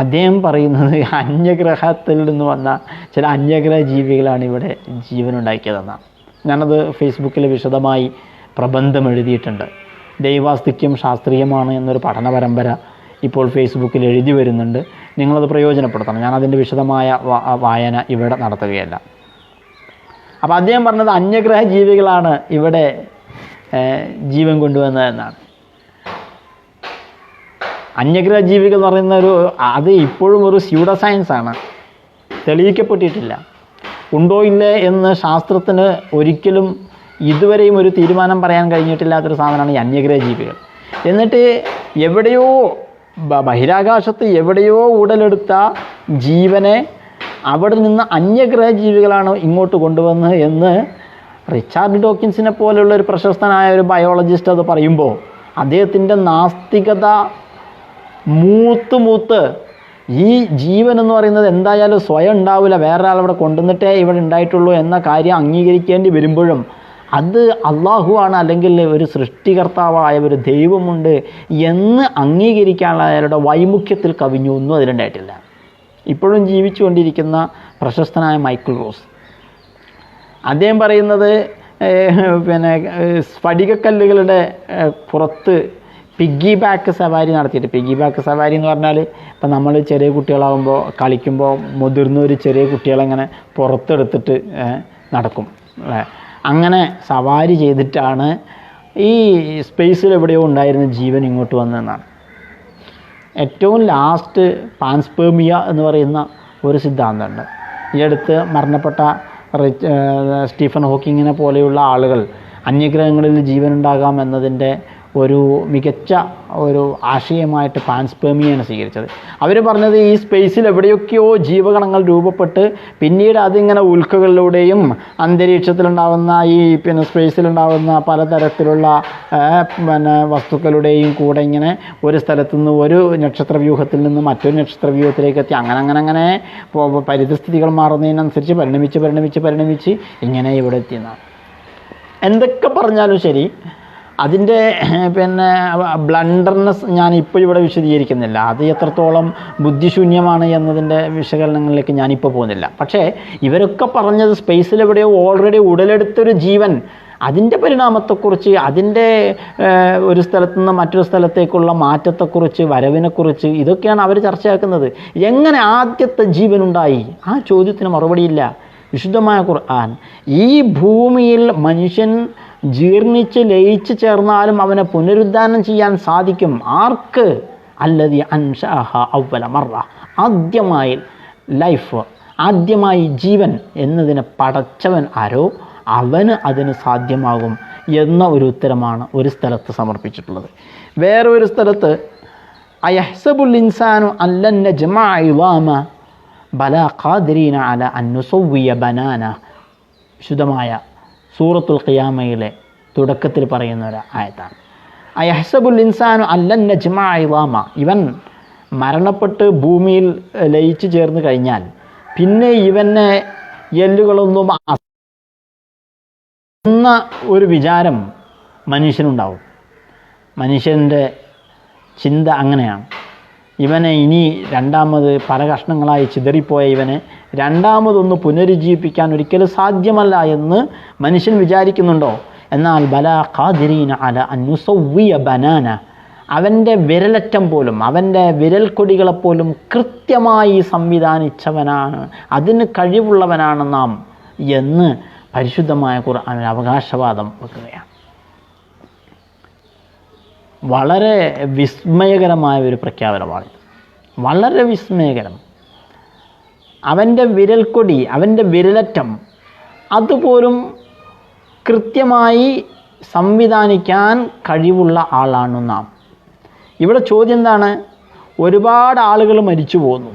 Speaker 1: അദ്ദേഹം പറയുന്നത് അന്യഗ്രഹത്തിൽ നിന്ന് വന്ന ചില അന്യഗ്രഹ ജീവികളാണ് ഇവിടെ ജീവനുണ്ടാക്കിയതെന്നാണ്. ഞാനത് ഫേസ്ബുക്കിൽ വിശദമായി പ്രബന്ധം എഴുതിയിട്ടുണ്ട്. ദൈവാസ്തിക്യം ശാസ്ത്രീയമാണ് എന്നൊരു പഠന പരമ്പര ഇപ്പോൾ ഫേസ്ബുക്കിൽ എഴുതി വരുന്നുണ്ട്. നിങ്ങളത് പ്രയോജനപ്പെടുത്തണം. ഞാനതിൻ്റെ വിശദമായ വായന ഇവിടെ നടത്തുകയല്ല. അപ്പോൾ അദ്ദേഹം പറഞ്ഞത് അന്യഗ്രഹ ജീവികളാണ് ഇവിടെ ജീവൻ കൊണ്ടുവന്നതെന്നാണ്. അന്യഗ്രഹ ജീവികൾ എന്ന് പറയുന്ന അത് ഇപ്പോഴും ഒരു സ്യൂഡോ സയൻസാണ്, തെളിയിക്കപ്പെട്ടിട്ടില്ല. ഉണ്ടോ ഇല്ലേ എന്ന് ശാസ്ത്രത്തിന് ഒരിക്കലും ഇതുവരെയും ഒരു തീരുമാനം പറയാൻ കഴിഞ്ഞിട്ടില്ലാത്തൊരു സാധനമാണ് ഈ അന്യഗ്രഹ ജീവികൾ. എന്നിട്ട് എവിടെയോ ബഹിരാകാശത്ത് എവിടെയോ ഉടലെടുത്ത ജീവനെ അവിടെ നിന്ന് അന്യഗ്രഹ ജീവികളാണ് ഇങ്ങോട്ട് കൊണ്ടുവന്നത് എന്ന് റിച്ചാർഡ് ഡോക്കിൻസിനെ പോലെയുള്ള ഒരു പ്രശസ്തനായ ഒരു ബയോളജിസ്റ്റ് അത് പറയുമ്പോൾ അദ്ദേഹത്തിൻ്റെ നാസ്തികത മൂത്ത് ഈ ജീവൻ എന്ന് പറയുന്നത് എന്തായാലും സ്വയം ഉണ്ടാവില്ല, വേറെ ആളവിടെ കൊണ്ടുവന്നിട്ടേ ഇവിടെ ഉണ്ടായിട്ടുള്ളൂ എന്ന കാര്യം അംഗീകരിക്കേണ്ടി വരുമ്പോഴും അത് അള്ളാഹുവാണ്, അല്ലെങ്കിൽ ഒരു സൃഷ്ടികർത്താവായ ഒരു ദൈവമുണ്ട് എന്ന് അംഗീകരിക്കാനുള്ള അയാളുടെ വൈമുഖ്യത്തിൽ കവിഞ്ഞു ഒന്നും അതിലുണ്ടായിട്ടില്ല. ഇപ്പോഴും ജീവിച്ചുകൊണ്ടിരിക്കുന്ന പ്രശസ്തനായ മൈക്കിൾ റോസ് അദ്ദേഹം പറയുന്നത് സ്ഫടികക്കല്ലുകളുടെ പുറത്ത് പിഗ്ഗി ബാക്ക് സവാരി നടത്തിയിട്ട്, പിഗ്ഗി ബാക്ക് സവാരി എന്ന് പറഞ്ഞാൽ ഇപ്പം നമ്മൾ ചെറിയ കുട്ടികളാകുമ്പോൾ കളിക്കുമ്പോൾ മുതിർന്നവർ ചെറിയ കുട്ടികളെങ്ങനെ പുറത്തെടുത്തിട്ട് നടക്കും, അങ്ങനെ സവാരി ചെയ്തിട്ടാണ് ഈ സ്പേസിൽ എവിടെയോ ഉണ്ടായിരുന്ന ജീവൻ ഇങ്ങോട്ട് വന്നതെന്നാണ്. ഏറ്റവും ലാസ്റ്റ് പാൻസ്പേർമിയ എന്ന് പറയുന്ന ഒരു സിദ്ധാന്തമുണ്ട്. ഈ അടുത്ത് മരണപ്പെട്ട സ്റ്റീഫൻ ഹോക്കിങ്ങിനെ പോലെയുള്ള ആളുകൾ അന്യഗ്രഹങ്ങളിൽ ജീവനുണ്ടാകാം എന്നതിൻ്റെ ഒരു മികച്ച ഒരു ആശയമായിട്ട് പാൻസ്പേർമിയാണ് സ്വീകരിച്ചത്. അവർ പറഞ്ഞത് ഈ സ്പേസിൽ എവിടെയൊക്കെയോ ജീവകണങ്ങൾ രൂപപ്പെട്ട് പിന്നീട് അതിങ്ങനെ ഉൽക്കകളിലൂടെയും അന്തരീക്ഷത്തിലുണ്ടാകുന്ന ഈ സ്പേസിലുണ്ടാകുന്ന പലതരത്തിലുള്ള വസ്തുക്കളുടെയും കൂടെ ഇങ്ങനെ ഒരു സ്ഥലത്തു നിന്ന് ഒരു നക്ഷത്രവ്യൂഹത്തിൽ നിന്ന് മറ്റൊരു നക്ഷത്രവ്യൂഹത്തിലേക്ക് എത്തി അങ്ങനെ പരിതസ്ഥിതികൾ മാറുന്നതിനനുസരിച്ച് പരിണമിച്ച് ഇങ്ങനെ ഇവിടെ എത്തിയെന്നാണ്. എന്തൊക്കെ പറഞ്ഞാലും ശരി, അതിൻ്റെ ബ്ലണ്ടർനെസ് ഞാനിപ്പോൾ ഇവിടെ വിശദീകരിക്കുന്നില്ല. അത് എത്രത്തോളം ബുദ്ധിശൂന്യമാണ് എന്നതിൻ്റെ വിശകലനങ്ങളിലേക്ക് ഞാനിപ്പോൾ പോകുന്നില്ല. പക്ഷേ ഇവരൊക്കെ പറഞ്ഞത് സ്പേസിലെവിടെയോ ഓൾറെഡി ഉടലെടുത്തൊരു ജീവൻ, അതിൻ്റെ പരിണാമത്തെക്കുറിച്ച്, അതിൻ്റെ ഒരു സ്ഥലത്തു നിന്ന് മറ്റൊരു സ്ഥലത്തേക്കുള്ള മാറ്റത്തെക്കുറിച്ച്, വരവിനെക്കുറിച്ച് ഇതൊക്കെയാണ് അവർ ചർച്ചയാക്കുന്നത്. എങ്ങനെ ആദ്യത്തെ ജീവനുണ്ടായി? ആ ചോദ്യത്തിന് മറുപടിയില്ല. വിശുദ്ധമായ ഖുർആൻ ഈ ഭൂമിയിൽ മനുഷ്യൻ ജീർണിച്ച് ലയിച്ച് ചേർന്നാലും അവനെ പുനരുദ്ധാനം ചെയ്യാൻ സാധിക്കും. ആർക്ക്? അല്ലദീ അൻശഅഹ അവ്വല മറ, ആദ്യമായി ലൈഫ്, ആദ്യമായി ജീവൻ എന്നതിനെ പടച്ചവൻ ആരോ അവന് അതിന് സാധ്യമാകും എന്ന ഒരു ഉത്തരമാണ് ഒരു സ്ഥലത്ത് സമർപ്പിച്ചിട്ടുള്ളത്. വേറെ ഒരു സ്ഥലത്ത് അയഹ്സബുൽ ഇൻസാനു അല്ലൻ നജ്മഅ ഇളാമ ബലാ ഖാദിരീന അലാ അൻ നുസവ്വിയ ബനാന, വിശുദ്ധമായ സൂറത്തുൽ ഖിയാമയിലെ തുടക്കത്തിൽ പറയുന്ന ഒരു ആയത്താണ്. അയഹ്സബുൽ ഇൻസാനു അല്ലൻ നജ്മഅ ഇളാമ, ഇവൻ മരണപ്പെട്ട് ഭൂമിയിൽ ലയിച്ചു ചേർന്ന് കഴിഞ്ഞാൽ പിന്നെ ഇവനെ എല്ലുകളൊന്നും എന്ന ഒരു വിചാരം മനുഷ്യനുണ്ടാവും. മനുഷ്യൻ്റെ ചിന്ത അങ്ങനെയാണ്. ഇവനെ ഇനി രണ്ടാമത് പല കഷ്ണങ്ങളായി ചിതറിപ്പോയ ഇവനെ രണ്ടാമതൊന്ന് പുനരുജ്ജീവിപ്പിക്കാൻ ഒരിക്കലും സാധ്യമല്ല എന്ന് മനുഷ്യൻ വിചാരിക്കുന്നുണ്ടോ? എന്നാൽ ബലാ ഖാദിരീന അല അൻ നുസവ്വിയ ബനാന, അവൻ്റെ വിരലറ്റം പോലും, അവൻ്റെ വിരൽക്കൊടികളെപ്പോലും കൃത്യമായി സംവിധാനിച്ചവനാണ്, അതിന് കഴിവുള്ളവനാണ് നാം എന്ന് പരിശുദ്ധമായ ഖുർആനിൽ അവകാശവാദം വെക്കുകയാണ്. വളരെ വിസ്മയകരമായ ഒരു പ്രഖ്യാപനമാണ്. വളരെ വിസ്മയകരം. അവൻ്റെ വിരൽക്കൊടി, അവൻ്റെ വിരലറ്റം അതുപോലും കൃത്യമായി സംവിധാനിക്കാൻ കഴിവുള്ള ആളാണ് നാം. ഇവിടെ ചോദ്യം എന്താണ്? ഒരുപാട് ആളുകൾ മരിച്ചു പോകുന്നു,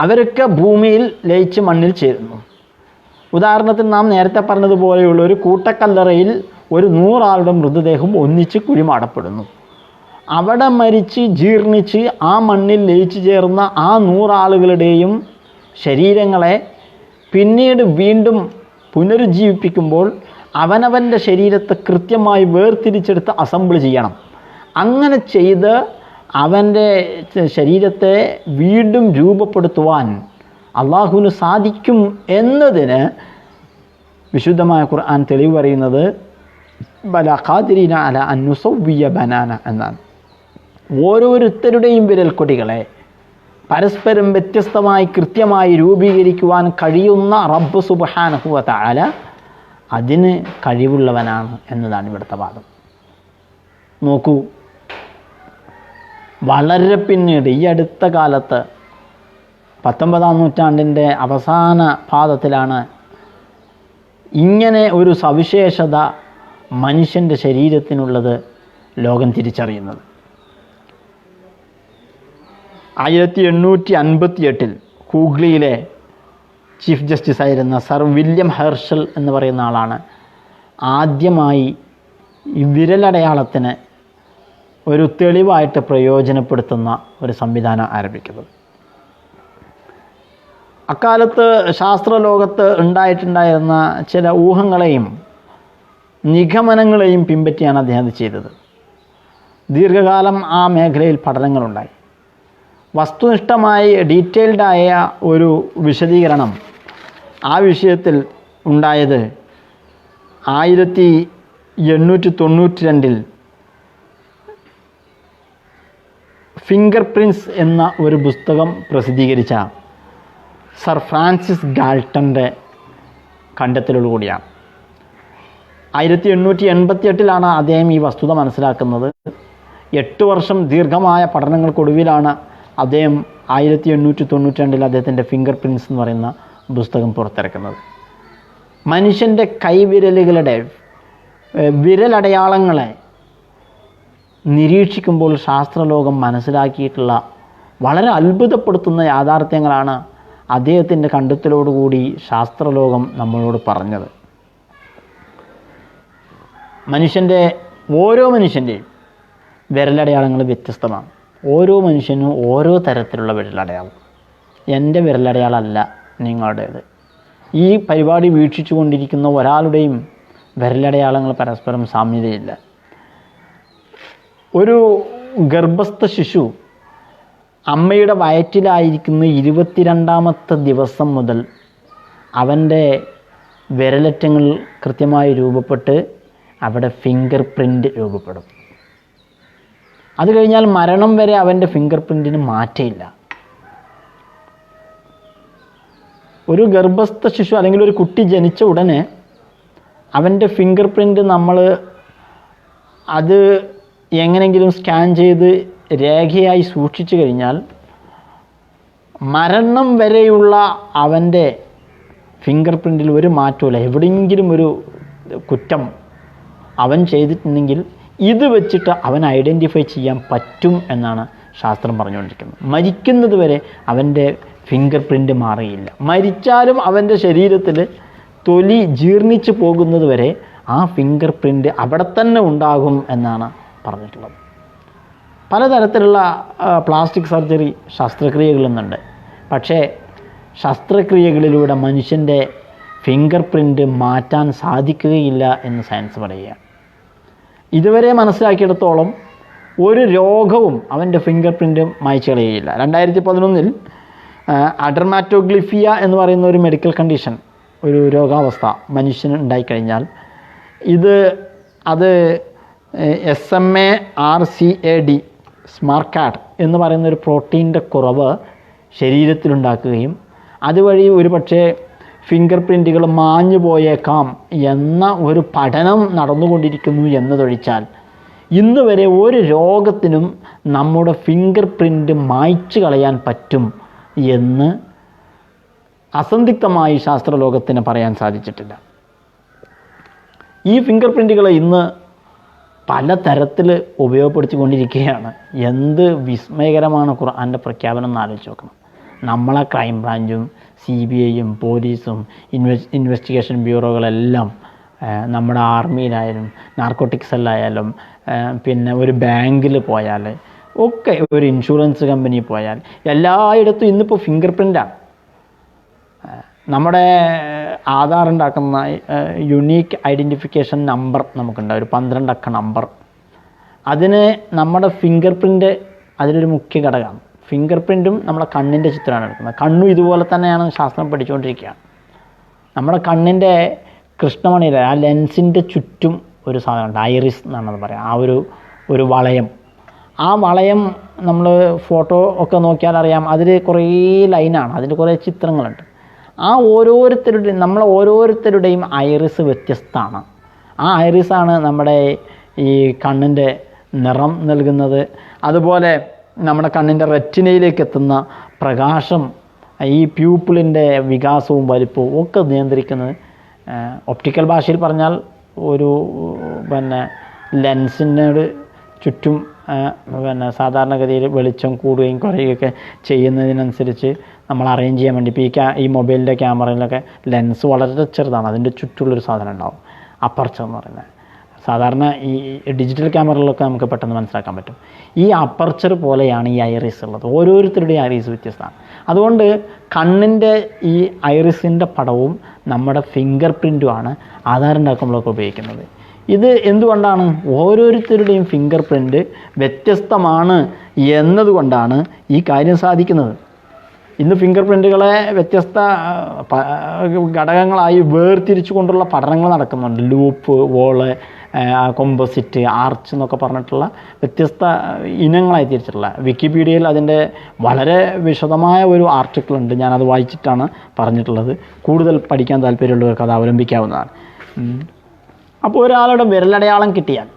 Speaker 1: അവരൊക്കെ ഭൂമിയിൽ ലയിച്ച് മണ്ണിൽ ചേരുന്നു. ഉദാഹരണത്തിന് നാം നേരത്തെ പറഞ്ഞതുപോലെയുള്ള ഒരു കൂട്ടക്കല്ലറയിൽ ഒരു 100 ആളുടെ മൃതദേഹം ഒന്നിച്ച് കുഴിമാടപ്പെടുന്നു. അവിടെ മരിച്ച് ജീർണിച്ച് ആ മണ്ണിൽ ലയിച്ചു ചേർന്ന ആ 100 ആളുകളുടെയും ശരീരങ്ങളെ പിന്നീട് വീണ്ടും പുനരുജ്ജീവിപ്പിക്കുമ്പോൾ അവനവൻ്റെ ശരീരത്തെ കൃത്യമായി വേർതിരിച്ചെടുത്ത് അസംബിൾ ചെയ്യണം. അങ്ങനെ ചെയ്ത് അവൻ്റെ ശരീരത്തെ വീണ്ടും രൂപപ്പെടുത്തുവാൻ അള്ളാഹുവിന് സാധിക്കും എന്നതിന് വിശുദ്ധമായ ഖുർആൻ തെളിവ് പറയുന്നത് ബല ഖാദിരീന അല അൻ നുസവ്വിയ ബനാന എന്നാണ്. ഓരോരുത്തരുടെയും വിരൽക്കൊടികളെ പരസ്പരം വ്യത്യസ്തമായി കൃത്യമായി രൂപീകരിക്കുവാൻ കഴിയുന്ന റബ്ബ് സുബ്ഹാനഹു വ തആല അതിന് കഴിവുള്ളവനാണ് എന്നതാണ് ഇവിടുത്തെ വാദം. നോക്കൂ, വളരെ പിന്നീട് ഈ അടുത്ത കാലത്ത് 19-ാം നൂറ്റാണ്ടിൻ്റെ അവസാന പാദത്തിലാണ് ഇങ്ങനെ ഒരു സവിശേഷത മനുഷ്യൻ്റെ ശരീരത്തിനുള്ളത് ലോകം തിരിച്ചറിയുന്നത്. 1858 ഹൂഗ്ലിയിലെ ചീഫ് ജസ്റ്റിസ് ആയിരുന്ന സർ വില്യം ഹെർഷൽ എന്ന് പറയുന്ന ആളാണ് ആദ്യമായി ഈ വിരലടയാളത്തിന് ഒരു തെളിവായിട്ട് പ്രയോജനപ്പെടുത്തുന്ന ഒരു സംവിധാനം ആരംഭിക്കുന്നത്. അക്കാലത്ത് ശാസ്ത്രലോകത്ത് ഉണ്ടായിട്ടുണ്ടായിരുന്ന ചില ഊഹങ്ങളെയും നിഗമനങ്ങളെയും പിൻപറ്റിയാണ് അദ്ദേഹം ചെയ്തത്. ദീർഘകാലം ആ മേഖലയിൽ പഠനങ്ങളുണ്ടായി. വസ്തുനിഷ്ഠമായി ഡീറ്റെയിൽഡായ ഒരു വിശദീകരണം ആ വിഷയത്തിൽ ഉണ്ടായത് 1892 ഫിംഗർ പ്രിൻറ്റ്സ് എന്ന ഒരു പുസ്തകം പ്രസിദ്ധീകരിച്ച സർ ഫ്രാൻസിസ് ഗാൾട്ടൻ്റെ കണ്ടെത്തലോടുകൂടിയാണ്. 1888 അദ്ദേഹം ഈ വസ്തുത മനസ്സിലാക്കുന്നത്. 8 വർഷം ദീർഘമായ പഠനങ്ങൾക്കൊടുവിലാണ് അദ്ദേഹം 1892 അദ്ദേഹത്തിൻ്റെ ഫിംഗർ പ്രിൻറ്റ്സ് എന്ന് പറയുന്ന പുസ്തകം പുറത്തിറക്കുന്നത്. മനുഷ്യൻ്റെ കൈവിരലുകളുടെ വിരലടയാളങ്ങളെ നിരീക്ഷിക്കുമ്പോൾ ശാസ്ത്രലോകം മനസ്സിലാക്കിയിട്ടുള്ള വളരെ അത്ഭുതപ്പെടുത്തുന്ന യാഥാർത്ഥ്യങ്ങളാണ് അദ്ദേഹത്തിൻ്റെ കണ്ടെത്തലോടുകൂടി ശാസ്ത്രലോകം നമ്മളോട് പറഞ്ഞത്. ഓരോ മനുഷ്യൻ്റെയും വിരലടയാളങ്ങൾ വ്യത്യസ്തമാണ്. ഓരോ മനുഷ്യനും ഓരോ തരത്തിലുള്ള വിരലടയാളം. എൻ്റെ വിരലടയാളമല്ല നിങ്ങളുടേത്. ഈ പരിപാടി വീക്ഷിച്ചു കൊണ്ടിരിക്കുന്ന ഒരാളുടെയും വിരലടയാളങ്ങൾ പരസ്പരം സാമ്യതയില്ല. ഒരു ഗർഭസ്ഥ ശിശു അമ്മയുടെ വയറ്റിലായിരിക്കുന്ന 22ാമത്തെ ദിവസം മുതൽ അവൻ്റെ വിരലറ്റങ്ങൾ കൃത്യമായി രൂപപ്പെട്ട് അവിടെ ഫിംഗർ പ്രിൻ്റ് രൂപപ്പെടും. അത് കഴിഞ്ഞാൽ മരണം വരെ അവൻ്റെ ഫിംഗർ പ്രിൻറ്റിന് മാറ്റമില്ല. ഒരു ഗർഭസ്ഥ ശിശു അല്ലെങ്കിൽ ഒരു കുട്ടി ജനിച്ച ഉടനെ അവൻ്റെ ഫിംഗർ പ്രിൻ്റ് നമ്മൾ അത് എങ്ങനെയെങ്കിലും സ്കാൻ ചെയ്ത് രേഖയായി സൂക്ഷിച്ചു കഴിഞ്ഞാൽ മരണം വരെയുള്ള അവൻ്റെ ഫിംഗർ പ്രിൻറ്റിൽ ഒരു മാറ്റമില്ല. എവിടെയെങ്കിലും ഒരു കുറ്റം അവൻ ചെയ്തിട്ടുണ്ടെങ്കിൽ ഇത് വെച്ചിട്ട് അവൻ ഐഡൻറ്റിഫൈ ചെയ്യാൻ പറ്റും എന്നാണ് ശാസ്ത്രം പറഞ്ഞുകൊണ്ടിരിക്കുന്നത്. മരിക്കുന്നത് വരെ അവൻ്റെ ഫിംഗർ പ്രിൻ്റ് മാറിയില്ല. മരിച്ചാലും അവൻ്റെ ശരീരത്തിൽ തൊലി ജീർണിച്ച് പോകുന്നത് വരെ ആ ഫിംഗർ പ്രിൻ്റ് അവിടെ തന്നെ ഉണ്ടാകും എന്നാണ് പറഞ്ഞിട്ടുള്ളത്. പലതരത്തിലുള്ള പ്ലാസ്റ്റിക് സർജറി ശസ്ത്രക്രിയകളുന്നുണ്ട്. പക്ഷേ ശസ്ത്രക്രിയകളിലൂടെ മനുഷ്യൻ്റെ ഫിംഗർ പ്രിൻ്റ് മാറ്റാൻ സാധിക്കുകയില്ല എന്ന് സയൻസ് പറയുക. ഇതുവരെ മനസ്സിലാക്കിയിടത്തോളം ഒരു രോഗവും അവൻ്റെ ഫിംഗർ പ്രിൻ്റ് മായ്ച്ചു കളയുകയില്ല. 2011 അഡർമാറ്റോഗ്ലിഫിയ എന്ന് പറയുന്ന ഒരു മെഡിക്കൽ കണ്ടീഷൻ, ഒരു രോഗാവസ്ഥ മനുഷ്യന് ഉണ്ടായിക്കഴിഞ്ഞാൽ അത് SMARCAD സ്മാർക്കാഡ് എന്ന് പറയുന്ന ഒരു പ്രോട്ടീൻ്റെ കുറവ് ശരീരത്തിലുണ്ടാക്കുകയും അതുവഴി ഒരു പക്ഷേ ഫിംഗർ പ്രിൻറ്റുകൾ മാഞ്ഞു പോയേക്കാം എന്ന ഒരു പഠനം നടന്നുകൊണ്ടിരിക്കുന്നു എന്നതൊഴിച്ചാൽ ഇന്ന് വരെ ഒരു രോഗത്തിനും നമ്മുടെ ഫിംഗർ പ്രിൻ്റ് മായ്ച്ചു കളയാൻ പറ്റും എന്ന് അസന്ധിഗ്ധമായി ശാസ്ത്രലോകത്തിന് പറയാൻ സാധിച്ചിട്ടില്ല. ഈ ഫിംഗർ പ്രിൻറ്റുകളെ ഇന്ന് പല തരത്തിൽ ഉപയോഗപ്പെടുത്തിക്കൊണ്ടിരിക്കുകയാണ്. എന്ത് വിസ്മയകരമാണ് ഖുർആൻ്റെ പ്രഖ്യാപനം എന്ന് ആലോചിച്ച് നോക്കണം. നമ്മളെ ക്രൈം ബ്രാഞ്ചും CBIയും പോലീസും ഇൻവെസ്റ്റിഗേഷൻ ബ്യൂറോകളെല്ലാം നമ്മുടെ ആർമിയിലായാലും നാർക്കോട്ടിക് സെല്ലായാലും പിന്നെ ഒരു ബാങ്കിൽ പോയാൽ ഒക്കെ ഒരു ഇൻഷുറൻസ് കമ്പനി പോയാൽ എല്ലായിടത്തും ഇന്നിപ്പോൾ ഫിംഗർ പ്രിൻ്റാണ്. നമ്മുടെ ആധാർ ഉണ്ടാക്കുന്ന യുണീക്ക് ഐഡൻറ്റിഫിക്കേഷൻ നമ്പർ നമുക്കുണ്ട്, ഒരു 12 അക്ക നമ്പർ. അതിന് നമ്മുടെ ഫിംഗർ പ്രിൻ്റ് അതിലൊരു മുഖ്യ ഘടകമാണ്. ഫിംഗർ പ്രിൻറ്റും നമ്മുടെ കണ്ണിൻ്റെ ചിത്രമാണ് എടുക്കുന്നത്. കണ്ണും ഇതുപോലെ തന്നെയാണ് ശാസ്ത്രം പഠിച്ചുകൊണ്ടിരിക്കുകയാണ്. നമ്മുടെ കണ്ണിൻ്റെ കൃഷ്ണമണിയിലെ ആ ലെൻസിൻ്റെ ചുറ്റും ഒരു സാധനമുണ്ട്, ഐറിസ് എന്നാണെന്ന് പറയാം. ആ ഒരു വളയം. ആ വളയം നമ്മൾ ഫോട്ടോ ഒക്കെ നോക്കിയാൽ അറിയാം, അതിൽ കുറേ ലൈനാണ്, അതിൽ കുറേ ചിത്രങ്ങളുണ്ട്. ആ ഓരോരുത്തരുടെയും ഐറിസ് വ്യത്യസ്തമാണ്. ആ ഐറിസാണ് നമ്മുടെ ഈ കണ്ണിൻ്റെ നിറം നൽകുന്നത്. അതുപോലെ നമ്മുടെ കണ്ണിൻ്റെ റെറ്റിനയിലേക്ക് എത്തുന്ന പ്രകാശം, ഈ പ്യൂപ്പിളിൻ്റെ വികാസവും വലിപ്പവും ഒക്കെ നിയന്ത്രിക്കുന്നത് ഒപ്റ്റിക്കൽ ഭാഷയിൽ പറഞ്ഞാൽ ഒരു ലെൻസിനോട് ചുറ്റും സാധാരണഗതിയിൽ വെളിച്ചം കൂടുകയും കുറയുകയൊക്കെ ചെയ്യുന്നതിനനുസരിച്ച് നമ്മൾ അറേഞ്ച് ചെയ്യാൻ വേണ്ടി ഇപ്പോൾ ഈ മൊബൈലിൻ്റെ ക്യാമറയിലൊക്കെ ലെൻസ് വളരെ ചെറുതാണ്, അതിൻ്റെ ചുറ്റുള്ളൊരു സാധനം ഉണ്ടാവും, അപ്പർച്ചർ എന്ന് പറയുന്നത്. സാധാരണ ഈ ഡിജിറ്റൽ ക്യാമറകളിലൊക്കെ നമുക്ക് പെട്ടെന്ന് മനസ്സിലാക്കാൻ പറ്റും. ഈ അപ്പർച്ചർ പോലെയാണ് ഈ ഐറിസ് ഉള്ളത്. ഓരോരുത്തരുടെയും ഐറിസ് വ്യത്യസ്തമാണ്. അതുകൊണ്ട് കണ്ണിൻ്റെ ഈ ഐറിസിൻ്റെ പടവും നമ്മുടെ ഫിംഗർ പ്രിൻറ്റുമാണ് ആധാർ ഉണ്ടാക്കുമ്പോഴൊക്കെ ഉപയോഗിക്കുന്നത്. ഇത് എന്തുകൊണ്ടാണ്? ഓരോരുത്തരുടെയും ഫിംഗർ പ്രിൻ്റ് വ്യത്യസ്തമാണ് എന്നതുകൊണ്ടാണ് ഈ കാര്യം സാധിക്കുന്നത്. ഇന്ന് ഫിംഗർ പ്രിൻറ്റുകളെ വ്യത്യസ്ത ഘടകങ്ങളായി വേർതിരിച്ചു കൊണ്ടുള്ള പഠനങ്ങൾ നടക്കുന്നുണ്ട്. ലൂപ്പ്, വോള്, കോമ്പോസിറ്റ്, ആർച്ച് എന്നൊക്കെ പറഞ്ഞിട്ടുള്ള വ്യത്യസ്ത ഇനങ്ങളായി തിരിച്ചിട്ടുള്ള. വിക്കിപീഡിയയിൽ അതിൻ്റെ വളരെ വിശദമായ ഒരു ആർട്ടിക്കിൾ ഉണ്ട്, ഞാനത് വായിച്ചിട്ടാണ് പറഞ്ഞിട്ടുള്ളത്. കൂടുതൽ പഠിക്കാൻ താല്പര്യമുള്ളവർക്ക് അത് അവലംബിക്കാവുന്നതാണ്. അപ്പോൾ ഒരാളുടെ വിരലടയാളം കിട്ടിയാൽ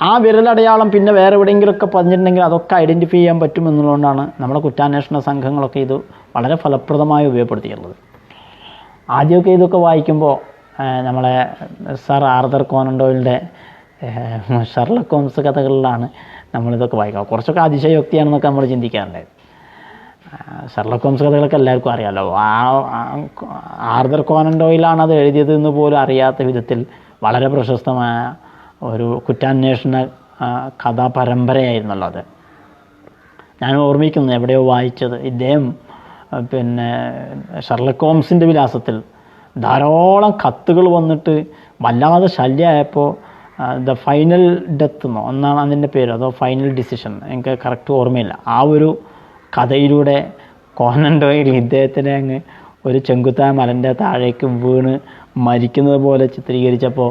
Speaker 1: ആ വിരലടയാളം പിന്നെ വേറെ എവിടെയെങ്കിലുമൊക്കെ പതിഞ്ഞിട്ടുണ്ടെങ്കിൽ അതൊക്കെ ഐഡൻറ്റിഫൈ ചെയ്യാൻ പറ്റുമെന്നുള്ളതുകൊണ്ടാണ് നമ്മുടെ കുറ്റാന്വേഷണ സംഘങ്ങളൊക്കെ ഇത് വളരെ ഫലപ്രദമായി ഉപയോഗപ്പെടുത്തിയിട്ടുള്ളത്. ആദ്യമൊക്കെ ഇതൊക്കെ വായിക്കുമ്പോൾ നമ്മളെ സർ ആർതർ കോനൻ ഡോയിലിൻ്റെ ഷെർലക് ഹോംസ് കഥകളിലാണ് നമ്മളിതൊക്കെ വായിക്കുക. കുറച്ചൊക്കെ അതിശയോക്തിയാണെന്നൊക്കെ നമ്മൾ ചിന്തിക്കാറുണ്ട്. ഷെർലക് ഹോംസ് കഥകളൊക്കെ എല്ലാവർക്കും അറിയാമല്ലോ. ആർതർ കോനൻ ഡോയിലാണ് അത് എഴുതിയത് എന്ന് പോലും അറിയാത്ത വിധത്തിൽ വളരെ പ്രശസ്തമായ ഒരു കുറ്റാന്വേഷണ കഥാപരമ്പരയായിരുന്നല്ലോ അത്. ഞാൻ ഓർമ്മിക്കുന്നു എവിടെയോ വായിച്ചത്, ഇദ്ദേഹം ഷെർലക് ഹോംസിൻ്റെ വിലാസത്തിൽ ധാരാളം കത്തുകൾ വന്നിട്ട് വല്ലാതെ ശല്യമായപ്പോൾ ദ ഫൈനൽ ഡെത്ത് എന്നോ ഒന്നാണ് അതിൻ്റെ പേര്, അതോ ഫൈനൽ ഡിസിഷൻ, എനിക്ക് കറക്റ്റ് ഓർമ്മയില്ല. ആ ഒരു കഥയിലൂടെ കോനൻ ഡോയിൽ ഇദ്ദേഹത്തിനെ അങ്ങ് ഒരു ചെങ്കുത്തായ മലൻ്റെ താഴേക്ക് വീണ് മരിക്കുന്നത് പോലെ ചിത്രീകരിച്ചപ്പോൾ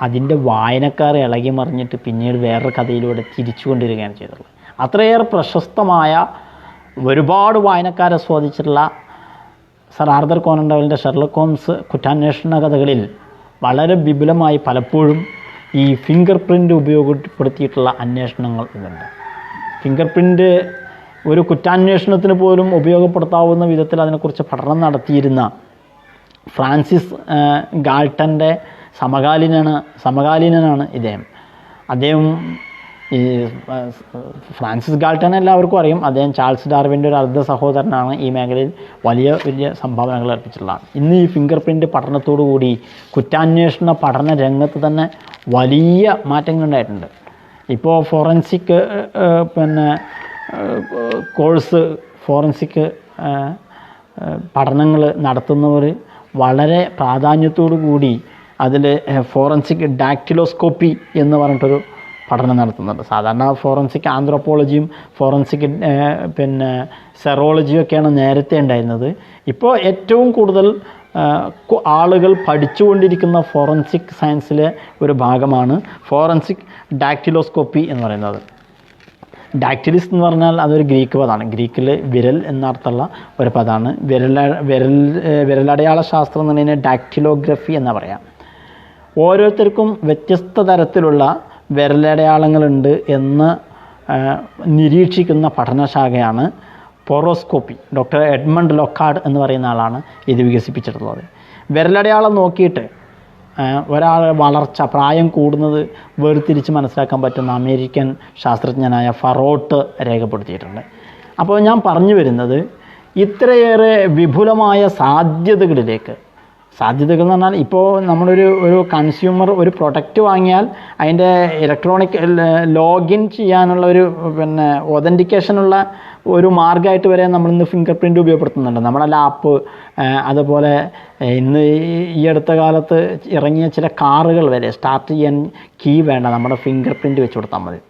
Speaker 1: അതിൻ്റെ വായനക്കാരെ ഇളകി മറിഞ്ഞിട്ട് പിന്നീട് വേറൊരു കഥയിലൂടെ തിരിച്ചു കൊണ്ടിരിക്കുകയാണ് ചെയ്തത്. അത്രയേറെ പ്രശസ്തമായ ഒരുപാട് വായനക്കാരെ സ്വാധീനിച്ചിട്ടുള്ള സർ ആർതർ കോനൻ ഡോയിലിൻ്റെ ഷെർലക് ഹോംസ് കുറ്റാന്വേഷണ കഥകളിൽ വളരെ വിപുലമായി പലപ്പോഴും ഈ ഫിംഗർ പ്രിൻ്റ് ഉപയോഗപ്പെടുത്തിയിട്ടുള്ള അന്വേഷണങ്ങൾ ഇതുണ്ട്. ഫിംഗർ പ്രിൻ്റ് ഒരു കുറ്റാന്വേഷണത്തിന് പോലും ഉപയോഗപ്പെടുത്താവുന്ന വിധത്തിൽ അതിനെക്കുറിച്ച് പഠനം നടത്തിയിരുന്ന ഫ്രാൻസിസ് ഗാൾട്ടൻ്റെ സമകാലീനനാണ് ഇദ്ദേഹം. അദ്ദേഹം ഈ ഫ്രാൻസിസ് ഗാൾട്ടൻ എല്ലാവർക്കും അറിയും. അദ്ദേഹം ചാൾസ് ഡാർവിൻ്റെ ഒരു അർദ്ധ സഹോദരനാണ്. ഈ മേഖലയിൽ വലിയ സംഭാവനകൾ അർപ്പിച്ചിട്ടുള്ളതാണ്. ഇന്ന് ഈ ഫിംഗർ പ്രിൻ്റ് പഠനത്തോടു കൂടി കുറ്റാന്വേഷണ പഠന രംഗത്ത് തന്നെ വലിയ മാറ്റങ്ങളുണ്ടായിട്ടുണ്ട്. ഇപ്പോൾ ഫോറൻസിക് കോഴ്സ്, ഫോറൻസിക് പഠനങ്ങൾ നടത്തുന്നവർ വളരെ പ്രാധാന്യത്തോടു കൂടി അതിൽ ഫോറൻസിക് ഡാക്ടിലോസ്കോപ്പി എന്ന് പറഞ്ഞിട്ടൊരു പഠനം നടത്തുന്നുണ്ട്. സാധാരണ ഫോറൻസിക് ആന്ത്രോപോളജിയും ഫോറൻസിക് സെറോളജിയും ഒക്കെയാണ് നേരത്തെ ഉണ്ടായിരുന്നത്. ഇപ്പോൾ ഏറ്റവും കൂടുതൽ ആളുകൾ പഠിച്ചുകൊണ്ടിരിക്കുന്ന ഫോറൻസിക് സയൻസിലെ ഒരു ഭാഗമാണ് ഫോറൻസിക് ഡാക്ടിലോസ്കോപ്പി എന്ന് പറയുന്നത്. ഡാക്ടിലിസ് എന്ന് പറഞ്ഞാൽ അതൊരു ഗ്രീക്ക് പദമാണ്. ഗ്രീക്കിൽ വിരൽ എന്നർത്ഥമുള്ള ഒരു പദമാണ്. വിരലടയാള ശാസ്ത്രം എന്ന് പറഞ്ഞാൽ ഡാക്ടിലോഗ്രഫി എന്നാണ് പറയാം. ഓരോരുത്തർക്കും വ്യത്യസ്ത തരത്തിലുള്ള വിരലടയാളങ്ങളുണ്ട് എന്ന് നിരീക്ഷിക്കുന്ന പഠനശാഖയാണ് പോറോസ്കോപ്പി. ഡോക്ടർ എഡ്മണ്ട് ലൊക്കാർഡ് എന്ന് പറയുന്ന ആളാണ് ഇത് വികസിപ്പിച്ചിട്ടുള്ളത്. വിരലടയാളം നോക്കിയിട്ട് ഒരാളുടെ വളർച്ച, പ്രായം കൂടുന്നത് വേർതിരിച്ച് മനസ്സിലാക്കാൻ പറ്റുന്ന അമേരിക്കൻ ശാസ്ത്രജ്ഞനായ ഫറോട്ട് രേഖപ്പെടുത്തിയിട്ടുണ്ട്. അപ്പോൾ ഞാൻ പറഞ്ഞു വരുന്നത്, ഇത്രയേറെ വിപുലമായ സാധ്യതകൾ എന്ന് പറഞ്ഞാൽ, ഇപ്പോൾ നമ്മളൊരു കൺസ്യൂമർ ഒരു പ്രൊഡക്റ്റ് വാങ്ങിയാൽ അതിൻ്റെ ഇലക്ട്രോണിക് ലോഗിൻ ചെയ്യാനുള്ള ഒതൻറ്റിക്കേഷനുള്ള ഒരു മാർഗ്ഗമായിട്ട് വരെ നമ്മളിന്ന് ഫിംഗർ പ്രിൻ്റ് ഉപയോഗപ്പെടുത്തുന്നുണ്ട്. നമ്മുടെ ലാപ്പ്, അതുപോലെ ഇന്ന് ഈ അടുത്ത കാലത്ത് ഇറങ്ങിയ ചില കാറുകൾ വരെ സ്റ്റാർട്ട് ചെയ്യാൻ കീ വേണ്ട, നമ്മുടെ ഫിംഗർ പ്രിൻ്റ് വെച്ച് കൊടുത്താൽ മതി.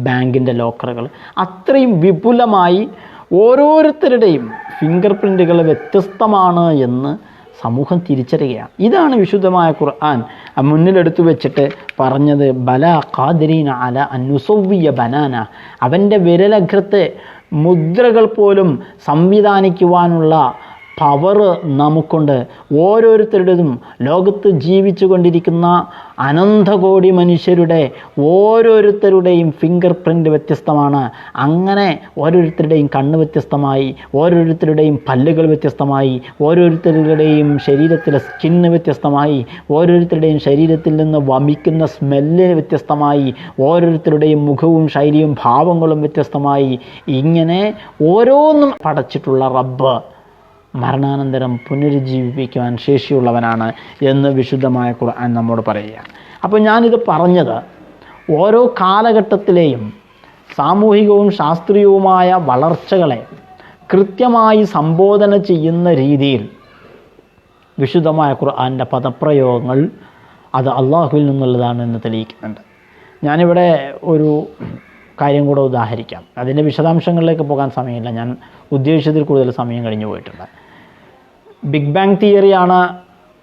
Speaker 1: ബാങ്കിൻ്റെ ലോക്കറുകൾ, അത്രയും വിപുലമായി ഓരോരുത്തരുടെയും ഫിംഗർ പ്രിൻ്റുകൾ വ്യത്യസ്തമാണ് എന്ന് സമൂഹം തിരിച്ചറിയുകയാണ്. ഇതാണ് വിശുദ്ധമായ ഖുർആൻ മുന്നിലെടുത്തു വെച്ചിട്ട് പറഞ്ഞത്, ബല ഖാദിരീന അല അന്നുസവ്വിയ ബനാന, അവൻ്റെ വിരലഗ്രത്തെ മുദ്രകൾ പോലും സംവിധാനിക്കുവാനുള്ള പവർ നമുക്കുണ്ട്. ഓരോരുത്തരുടേതും ലോകത്ത് ജീവിച്ചു കൊണ്ടിരിക്കുന്ന അനന്തകോടി മനുഷ്യരുടെ ഓരോരുത്തരുടെയും ഫിംഗർ പ്രിൻ്റ് വ്യത്യസ്തമാണ്. അങ്ങനെ ഓരോരുത്തരുടെയും കണ്ണ് വ്യത്യസ്തമായി, ഓരോരുത്തരുടെയും പല്ലുകൾ വ്യത്യസ്തമായി, ഓരോരുത്തരുടെയും ശരീരത്തിലെ സ്കിന്ന് വ്യത്യസ്തമായി, ഓരോരുത്തരുടെയും ശരീരത്തിൽ നിന്ന് വമിക്കുന്ന സ്മെല്ല് വ്യത്യസ്തമായി, ഓരോരുത്തരുടെയും മുഖവും ശൈലിയും ഭാവങ്ങളും വ്യത്യസ്തമായി. ഇങ്ങനെ ഓരോന്നും പടച്ചിട്ടുള്ള റബ്ബ് മരണാനന്തരം പുനരുജ്ജീവിപ്പിക്കുവാൻ ശേഷിയുള്ളവനാണ് എന്ന് വിശുദ്ധമായ ഖുർആൻ നമ്മോട് പറയുക. അപ്പോൾ ഞാനിത് പറഞ്ഞത്, ഓരോ കാലഘട്ടത്തിലെയും സാമൂഹികവും ശാസ്ത്രീയവുമായ വളർച്ചകളെ കൃത്യമായി സംബോധന ചെയ്യുന്ന രീതിയിൽ വിശുദ്ധമായ ഖുർആൻ്റെ പദപ്രയോഗങ്ങൾ അത് അള്ളാഹുവിൽ നിന്നുള്ളതാണ് എന്ന് തെളിയിക്കുന്നുണ്ട്. ഞാനിവിടെ ഒരു കാര്യം കൂടെ ഉദാഹരിക്കാം. അതിൻ്റെ വിശദാംശങ്ങളിലേക്ക് പോകാൻ സമയമില്ല, ഞാൻ ഉദ്ദേശിച്ചതിൽ കൂടുതൽ സമയം കഴിഞ്ഞു പോയിട്ടുണ്ട്. ബിഗ് ബാങ് തിയറിയാണ്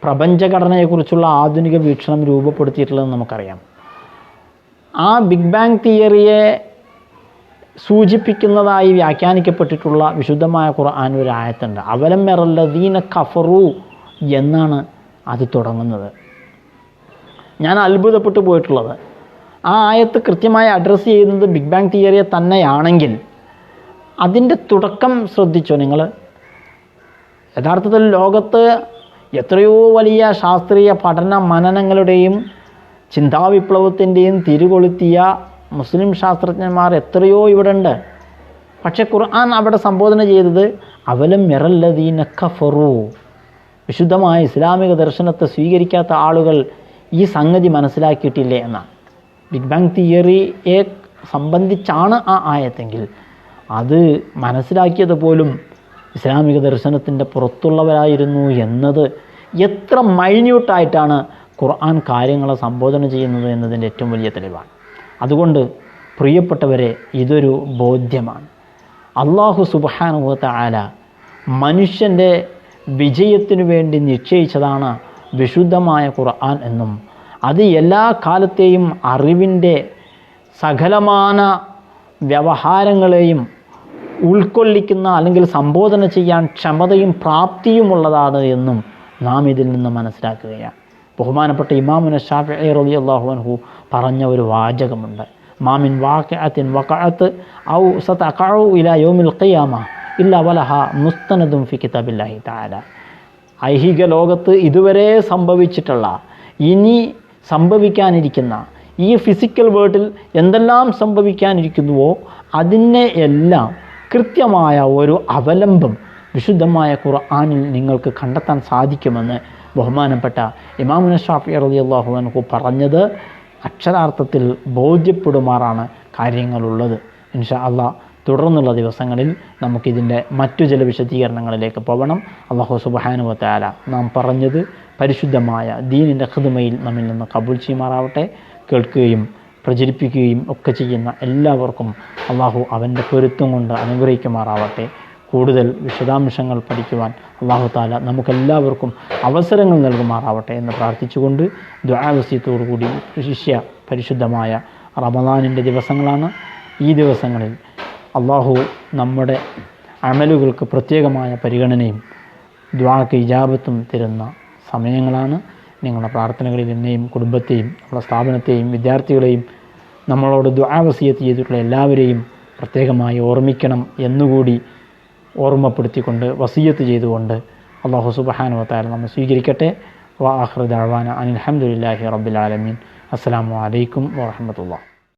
Speaker 1: പ്രപഞ്ചഘടനയെക്കുറിച്ചുള്ള ആധുനിക വീക്ഷണം രൂപപ്പെടുത്തിയിട്ടുള്ളതെന്ന് നമുക്കറിയാം. ആ ബിഗ് ബാങ് തിയറിയെ സൂചിപ്പിക്കുന്നതായി വ്യാഖ്യാനിക്കപ്പെട്ടിട്ടുള്ള വിശുദ്ധമായ ഖുർആൻ ഒരു ആയത്തുണ്ട്. അവലം യറല്ലദീന കഫറു എന്നാണ് അത് തുടങ്ങുന്നത്. ഞാൻ അത്ഭുതപ്പെട്ടു പോയിട്ടുള്ളത്, ആ ആയത്ത് കൃത്യമായി അഡ്രസ്സ് ചെയ്യുന്നത് ബിഗ് ബാങ് തിയറിയെ തന്നെയാണെങ്കിൽ അതിൻ്റെ തുടക്കം ശ്രദ്ധിച്ചോ നിങ്ങൾ? യഥാർത്ഥത്തിൽ ലോകത്ത് എത്രയോ വലിയ ശാസ്ത്രീയ പഠന മനനങ്ങളുടെയും ചിന്താവിപ്ലവത്തിൻ്റെയും തിരികൊളുത്തിയ മുസ്ലിം ശാസ്ത്രജ്ഞന്മാർ എത്രയോ ഇവിടെ ഉണ്ട്. പക്ഷേ ഖുർആൻ അവിടെ സംബോധന ചെയ്തത് അവലം യറല്ലദീന കഫറു, വിശുദ്ധമായ ഇസ്ലാമിക ദർശനത്തെ സ്വീകരിക്കാത്ത ആളുകൾ ഈ സംഗതി മനസ്സിലാക്കിയിട്ടില്ലേ എന്നാണ്. ബിഗ് ബാങ് തിയറിയെ സംബന്ധിച്ചാണ് ആ ആയത്തെങ്കിൽ അത് മനസ്സിലാക്കിയത് പോലും ഇസ്ലാമിക ദർശനത്തിൻ്റെ പുറത്തുള്ളവരായിരുന്നു എന്നത് എത്ര മൈന്യൂട്ടായിട്ടാണ് ഖുർആൻ കാര്യങ്ങളെ സംബോധന ചെയ്യുന്നത് എന്നതിൻ്റെ ഏറ്റവും വലിയ തെളിവാണ്. അതുകൊണ്ട് പ്രിയപ്പെട്ടവരെ, ഇതൊരു ബോധ്യമാണ്. അല്ലാഹു സുബ്ഹാനഹു വ തആല മനുഷ്യൻ്റെ വിജയത്തിനു വേണ്ടി നിശ്ചയിച്ചതാണ് വിശുദ്ധമായ ഖുർആൻ എന്നും അത് എല്ലാ കാലത്തെയും അറിവിൻ്റെ സകലമാന വ്യവഹാരങ്ങളെയും ഉൾക്കൊള്ളിക്കുന്ന അല്ലെങ്കിൽ സംബോധന ചെയ്യാൻ ക്ഷമതയും പ്രാപ്തിയുമുള്ളതാണ് എന്നും നാം ഇതിൽ നിന്ന് മനസ്സിലാക്കുകയാണ്. ബഹുമാനപ്പെട്ട ഇമാമുന ശാഫിഈ റളിയല്ലാഹു അൻഹു പറഞ്ഞ ഒരു വാചകമുണ്ട്, മാമിൻ വാഖിഅത്തിൻ വഖഅത്ത് ഔ സതഖഉ ഇലാ യൗമിൽ ഖിയാമ ഇല്ലാ വലഹ മുസ്തനദുൻ ഫി കിതാബില്ലാഹി തആല. ഐഹിക ലോകത്ത് ഇതുവരെ സംഭവിച്ചിട്ടുള്ള, ഇനി സംഭവിക്കാനിരിക്കുന്ന, ഈ ഫിസിക്കൽ വേൾഡിൽ എന്തെല്ലാം സംഭവിക്കാനിരിക്കുന്നുവോ അതിനെ എല്ലാം കൃത്യമായ ഒരു അവലംബം വിശുദ്ധമായ ഖുർആനിൽ നിങ്ങൾക്ക് കണ്ടെത്താൻ സാധിക്കുമെന്ന് ബഹുമാനപ്പെട്ട ഇമാമുന ശാഫിഈ റളിയല്ലാഹു അൻഹു പറഞ്ഞത് അക്ഷരാർത്ഥത്തിൽ ബോധ്യപ്പെടുമാറാണ് കാര്യങ്ങളുള്ളത്. ഇൻഷാ അല്ലാഹ് തുടർന്നുള്ള ദിവസങ്ങളിൽ നമുക്കിതിൻ്റെ മറ്റു ചില വിശദീകരണങ്ങളിലേക്ക് പോകണം. അല്ലാഹു സുബ്ഹാനഹു വ തആല നാം പറഞ്ഞത് പരിശുദ്ധമായ ദീനിൻ്റെ ഖിദ്മയിൽ നമ്മിൽ നിന്ന് കബൂൽ ചെയ്യുമാറാവട്ടെ. കേൾക്കുകയും പ്രചരിപ്പിക്കുകയും ഒക്കെ ചെയ്യുന്ന എല്ലാവർക്കും അല്ലാഹു അവൻ്റെ പൊരുത്തം കൊണ്ട് അനുഗ്രഹിക്കുമാറാവട്ടെ. കൂടുതൽ വിശദാംശങ്ങൾ പഠിക്കുവാൻ അല്ലാഹു തആല നമുക്കെല്ലാവർക്കും അവസരങ്ങൾ നൽകുമാറാവട്ടെ എന്ന് പ്രാർത്ഥിച്ചുകൊണ്ട് ദുആ വസിയത്തോടുകൂടി ശിഷ്യ പരിശുദ്ധമായ റമളാനിൻ്റെ ദിവസങ്ങളാണ്. ഈ ദിവസങ്ങളിൽ അല്ലാഹു നമ്മുടെ അമലുകൾക്ക് പ്രത്യേകമായ പരിഗണനയും ദുആക്ക് ഇജാബത്തും തരുന്ന സമയങ്ങളാണ്. നിങ്ങളുടെ പ്രാർത്ഥനകളിൽ എന്നെയും കുടുംബത്തെയും നമ്മുടെ സ്ഥാപനത്തെയും വിദ്യാർത്ഥികളെയും നമ്മളോട് ദുആ വസിയത്ത് ചെയ്തിട്ടുള്ള എല്ലാവരെയും പ്രത്യേകമായി ഓർമ്മിക്കണം എന്നുകൂടി ഓർമ്മപ്പെടുത്തിക്കൊണ്ട് വസിയത്ത് ചെയ്തുകൊണ്ട് അല്ലാഹു സുബ്ഹാനഹു വ തആല നമ്മെ സ്വീകരിക്കട്ടെ. വ ആഖിറു ദഅവാന അനിൽ ഹംദുലില്ലാഹി റബ്ബിൽ ആലമീൻ. അസ്സലാമു അലൈക്കും വറഹ്മത്തുള്ളാഹി.